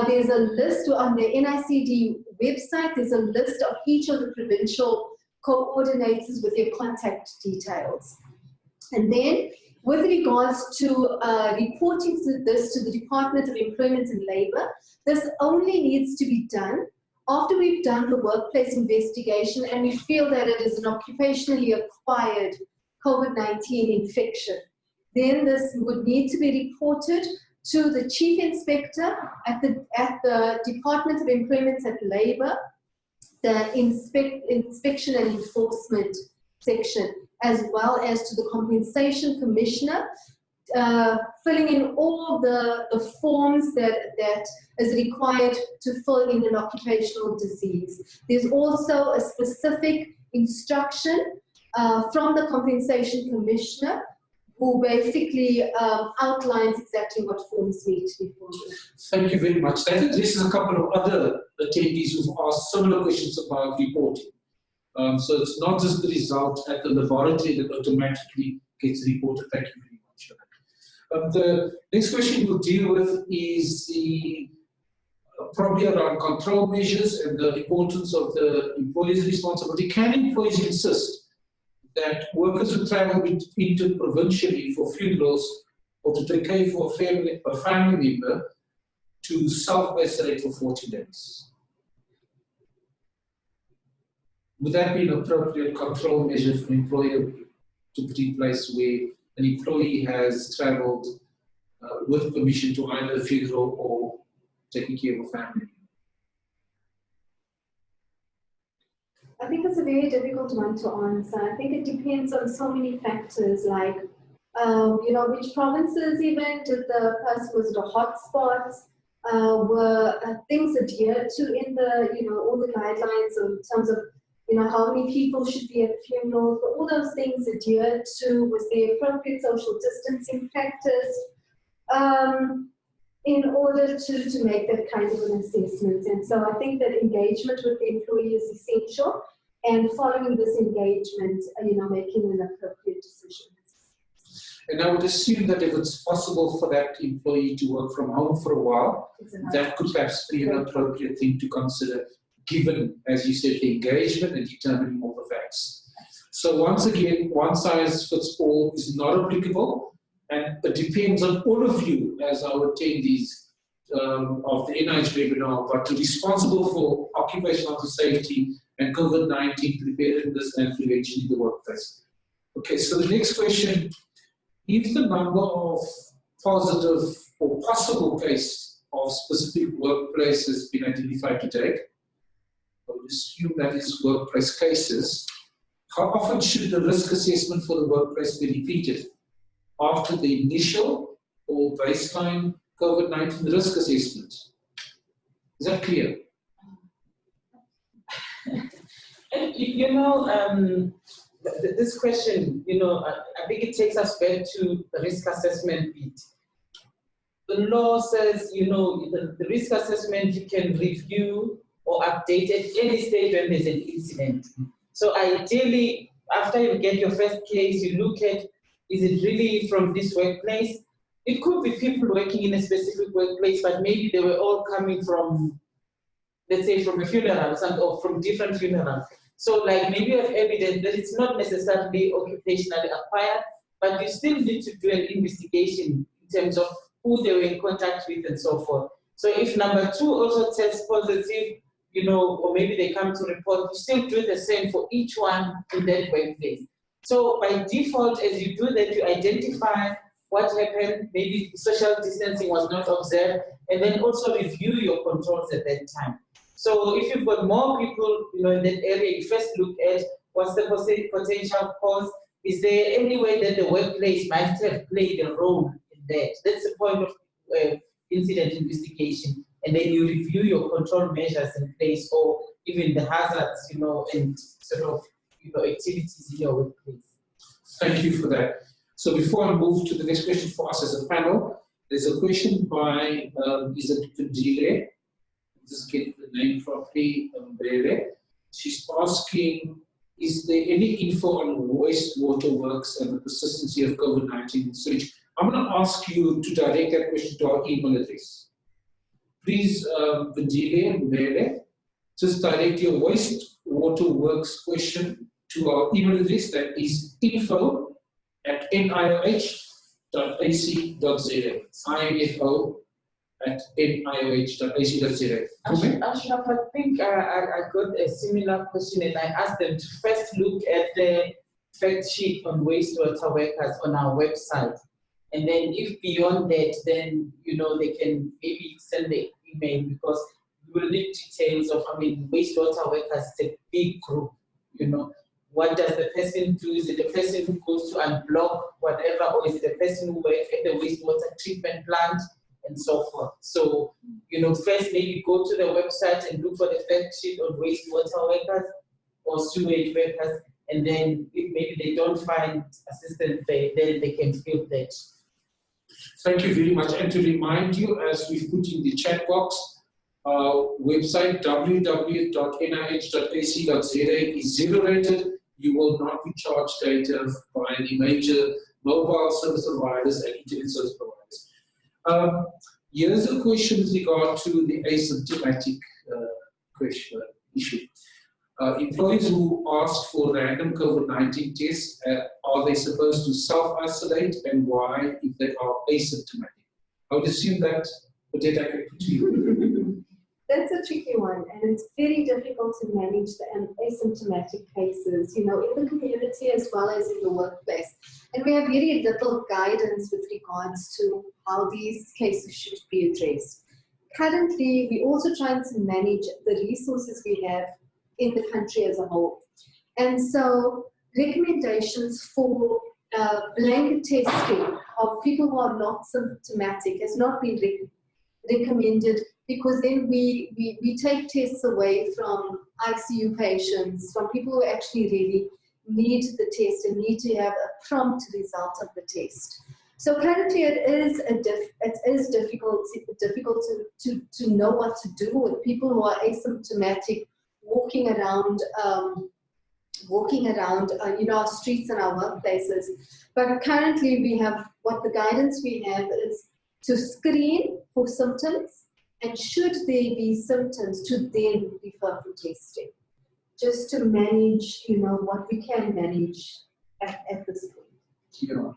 C: There's a list on the NICD website. There's a list of each of the provincial coordinators with their contact details. And then, with regards to reporting this to the Department of Employment and Labour, this only needs to be done after we've done the workplace investigation and we feel that it is an occupationally acquired COVID-19 infection. Then this would need to be reported to the Chief Inspector at the Department of Employment and Labour, the Inspection and Enforcement section, as well as to the Compensation Commissioner, filling in all the forms that is required to fill in an occupational disease. There's also a specific instruction from the Compensation Commissioner who basically outlines exactly what forms need to be filled in.
A: Thank you very much. That addresses a couple of other attendees who've asked similar questions about reporting. So it's not just the result at the laboratory that automatically gets reported. Thank you very much. The next question we'll deal with is probably around control measures and the importance of the employee's responsibility. Can employees insist that workers who travel interprovincially for funerals or to take care for a family member to self-isolate for 14 days? Would that be an appropriate control measure for an employer to put in place where an employee has travelled with permission to either a funeral or taking care of a family?
C: I think it's a very difficult one to answer. I think it depends on so many factors, like which provinces even did the person, was it a hotspot? Were things adhered to in the all the guidelines in terms of how many people should be at funerals? But all those things adhered to, was the appropriate social distancing practice in order to make that kind of an assessment. And so I think that engagement with the employee is essential, and following this engagement, making an appropriate decision.
A: And I would assume that if it's possible for that employee to work from home for a while, that could perhaps be an appropriate thing to consider, given, as you said, the engagement and determining all the facts. So once again, one size fits all is not applicable, and it depends on all of you as our attendees of the NIOH webinar, but responsible for occupational safety and COVID-19 preparedness and prevention in the workplace. Okay, so the next question, if the number of positive or possible cases of specific workplace has been identified to date, I would assume that is workplace cases, how often should the risk assessment for the workplace be repeated? After the initial or baseline COVID-19 risk assessment? Is that clear?
B: This question, I think it takes us back to the risk assessment bit. The law says, the risk assessment you can review or update at any stage when there's an incident. So ideally, after you get your first case, you look at, is it really from this workplace? It could be people working in a specific workplace, but maybe they were all coming from, let's say, from a funeral or from different funerals. So maybe you have evidence that it's not necessarily occupationally acquired, but you still need to do an investigation in terms of who they were in contact with and so forth. So if number 2 also tests positive, you know, or maybe they come to report, you still do the same for each one in that workplace. So by default, as you do that, you identify what happened, maybe social distancing was not observed, and then also review your controls at that time. So if you've got more people, you know, in that area, you first look at what's the potential cause. Is there any way that the workplace might have played a role in that? That's the point of incident investigation. And then you review your control measures in place, or even the hazards, you know, and sort of, you know, activities in your workplace.
A: Thank you for that. So before I move to the next question for us as a panel, there's a question by, is it Vindile? Just get the name properly, She's asking, is there any info on wastewater works and the persistency of COVID-19 research? I'm going to ask you to direct that question to our email address. Please, Vindile, just direct your wastewater works question to our email address, that is info@nioh.ac.za. info@nioh.ac.za.
B: Ashraf, I think I got a similar question, and I asked them to first look at the fact sheet on wastewater workers on our website. And then if beyond that, then, you know, they can maybe send the email, because we will need details of, I mean, wastewater workers is a big group, you know. What does the person do? Is it the person who goes to unblock whatever, or is it the person who works at the wastewater treatment plant and so forth? So, you know, first maybe go to the website and look for the fact sheet on wastewater workers or sewage workers, and then if maybe they don't find assistance there, then they can fill that.
A: Thank you very much. And to remind you, as we've put in the chat box, our website www.nih.ac.za is zero-rated. You will not be charged data by the major mobile service providers and internet service providers. Here's a question with regard to the asymptomatic issue. Employees who ask for random COVID-19 tests, are they supposed to self-isolate, and why if they are asymptomatic? I would assume that Odetta can put to you.
C: That's a tricky one, and it's very difficult to manage the asymptomatic cases, you know, in the community as well as in the workplace. And we have very little guidance with regards to how these cases should be addressed. Currently, we're also trying to manage the resources we have in the country as a whole. And so recommendations for blanket testing of people who are not symptomatic has not been recommended, because then we take tests away from ICU patients, from people who actually really need the test and need to have a prompt result of the test. So currently it is difficult to know what to do with people who are asymptomatic, walking around you know, our streets and our workplaces. But currently we have, what the guidance we have is to screen for symptoms, and should there be symptoms, to then refer for testing, just to manage, you know, what we can manage at this point.
A: Yeah.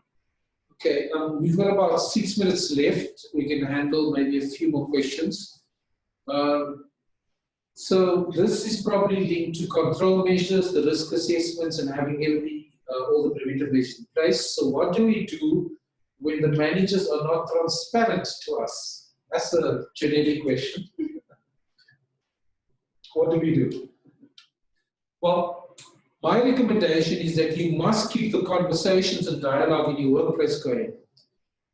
A: Okay, we've got about 6 minutes left. We can handle maybe a few more questions. So this is probably linked to control measures, the risk assessments, and having all the preventive measures in place. So what do we do when the managers are not transparent to us? That's a generic question. What do we do? Well, my recommendation is that you must keep the conversations and dialogue in your workplace going.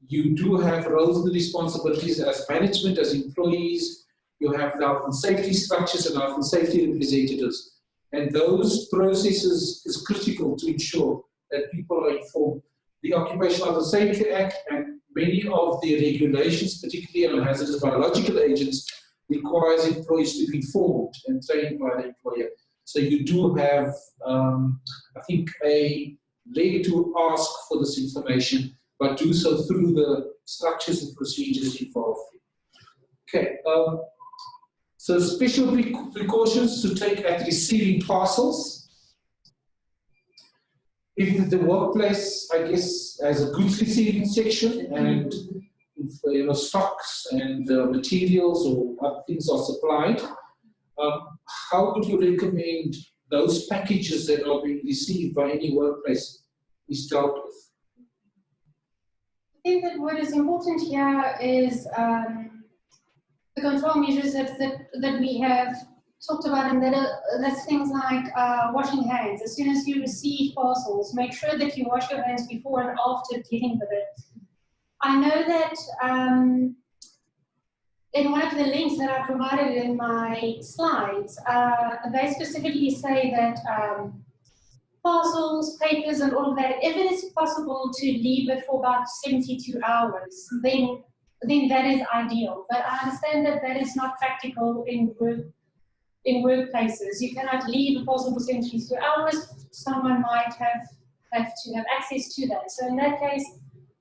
A: You do have roles and responsibilities as management, as employees. You have health and safety structures and health and safety representatives. And those processes is critical to ensure that people are informed. The Occupational Health and Safety Act and many of the regulations, particularly on hazardous biological agents, requires employees to be informed and trained by the employer. So you do have, I think, a leg to ask for this information, but do so through the structures and procedures involved. Okay. So special precautions to take at receiving parcels. if the workplace, I guess, has a goods receiving section and if, stocks and materials or what things are supplied, how would you recommend those packages that are being received by any workplace is dealt with?
D: I think that what is important here is the control measures that we have talked about, and that's things like washing hands. As soon as you receive parcels, make sure that you wash your hands before and after dealing with it. I know that in one of the links that I provided in my slides, they specifically say that parcels, papers, and all of that, if it is possible to leave it for about 72 hours, then that is ideal. But I understand that that is not practical in workplaces. You cannot leave a parcel for 72 hours. Someone might have to have access to that. So in that case,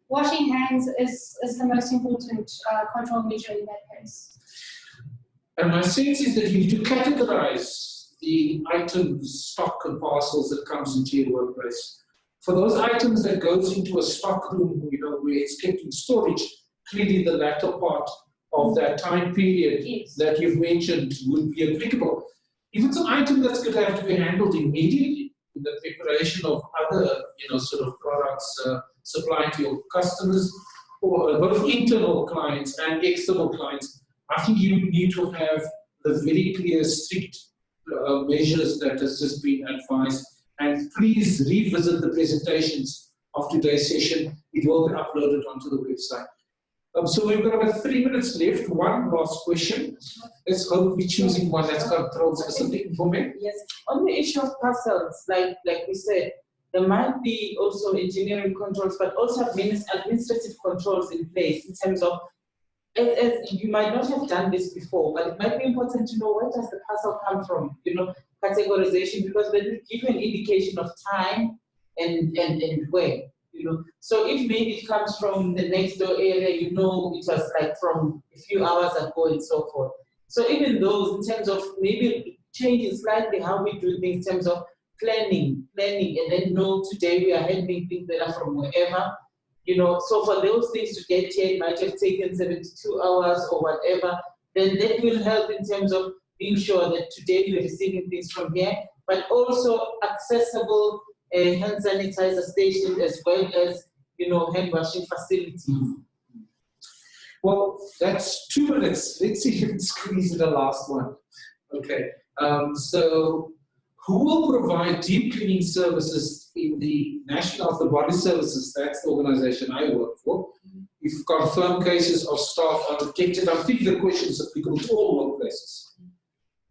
D: washing hands is the most important control measure in that case.
A: And my sense is that you need to categorize the items, stock and parcels that comes into your workplace. For those items that goes into a stock room, where it's kept in storage, clearly the latter part of that time period that you've mentioned would be applicable. If it's an item that's going to have to be handled immediately in the preparation of other, sort of products supplied to your customers, or both internal clients and external clients, I think you need to have the very clear, strict measures that has just been advised. And please revisit the presentations of today's session. It will be uploaded onto the website. So we've got about 3 minutes left. One last question. Let's hope we're choosing one that's control specific for me.
B: Yes, on the issue of parcels, like we said, there might be also engineering controls, but also administrative controls in place in terms of, as you might not have done this before, but it might be important to know where does the parcel come from, categorization, because they will give you an indication of time and where, So if maybe it comes from the next door area, it was like from a few hours ago and so forth. So even those, in terms of maybe changing slightly how we do things in terms of planning, and then today we are handling things that are from wherever, so for those things to get here, it might have taken 72 hours or whatever, then that will help in terms of being sure that today we're receiving things from here, but also accessible hand sanitizer station as well as, hand washing facilities.
A: Well, that's 2 minutes. Let's see if you can squeeze in the last one. Okay. So who will provide deep cleaning services in the National Health and Body Services? That's the organization I work for. If confirmed cases of staff are detected, I think the question is applicable to all workplaces.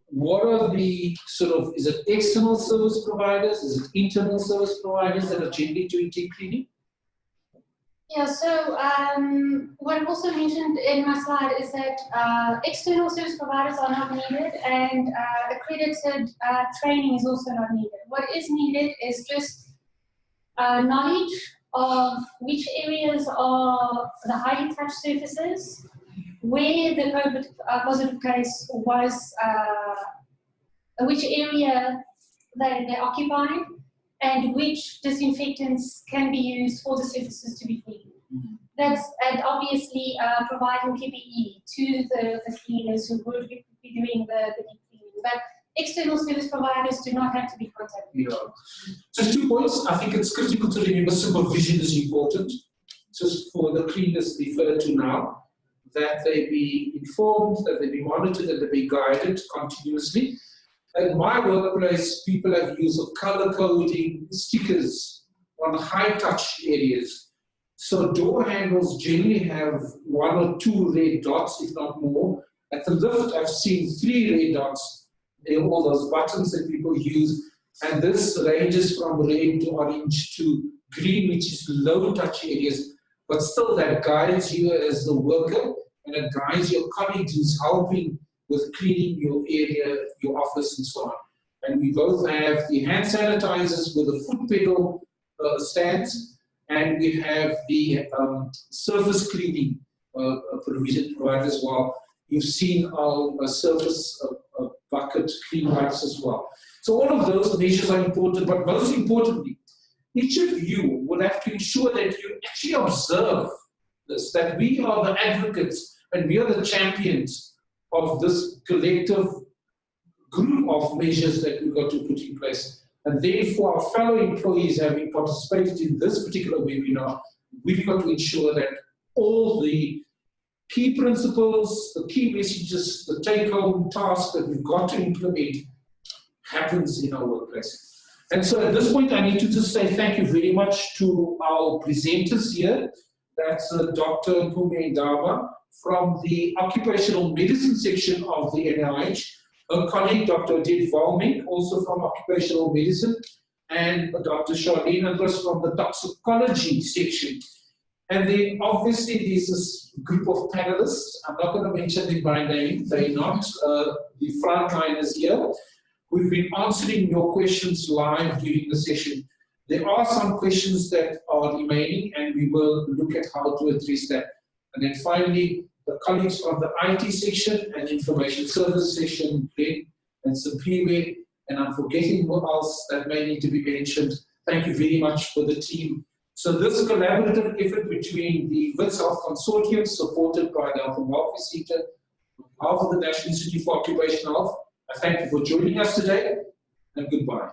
A: What are the is it external service providers? Is it internal service providers that are generally doing deep cleaning?
D: Yeah, so what I also mentioned in my slide is that external service providers are not needed, and accredited training is also not needed. What is needed is just knowledge of which areas are the highly touched surfaces, where the COVID positive case was, which area they occupy, and which disinfectants can be used for the surfaces to be cleaned. And obviously providing PPE to the cleaners who would be doing the deep cleaning. But external service providers do not have to be contacted.
A: Yeah. Just 2 points. I think it's critical to remember supervision is important. Just for the cleaners referred to now, that they be informed, that they be monitored, that they be guided continuously. At my workplace, people have used of color coding stickers on high touch areas. So door handles generally have 1 or 2 red dots, if not more. At the lift, I've seen 3 red dots. They're all those buttons that people use. And this ranges from red to orange to green, which is low touch areas. But still that guides you as the worker, and it guides your colleagues who's helping with cleaning your area, your office, and so on. And we both have the hand sanitizers with the foot pedal stands, and we have the surface cleaning provision provided as well. You've seen our surface bucket clean wipes as well. So all of those measures are important, but most importantly, each of you would have to ensure that you actually observe this, that we are the advocates and we are the champions of this collective group of measures that we've got to put in place. And therefore, our fellow employees having participated in this particular webinar, we've got to ensure that all the key principles, the key messages, the take-home tasks that we've got to implement happens in our workplace. And so at this point, I need to just say thank you very much to our presenters here. That's Dr. Mpumi Ndaba from the Occupational Medicine section of the NIOH, her colleague, Dr. Odette Volmink, also from Occupational Medicine, and Dr. Charlene Andrus from the Toxicology section. And then obviously there's this group of panelists. I'm not going to mention them by name. They're not the frontliners here. We've been answering your questions live during the session. There are some questions that are remaining, and we will look at how to address that. And then finally, the colleagues from the IT section and Information Service section, Ben and Simpiwe, and I'm forgetting what else that may need to be mentioned. Thank you very much for the team. So this collaborative effort between the Wits Health Consortium, supported by the HWSETA, on behalf of the National Institute for Occupational Health, I thank you for joining us today, and goodbye.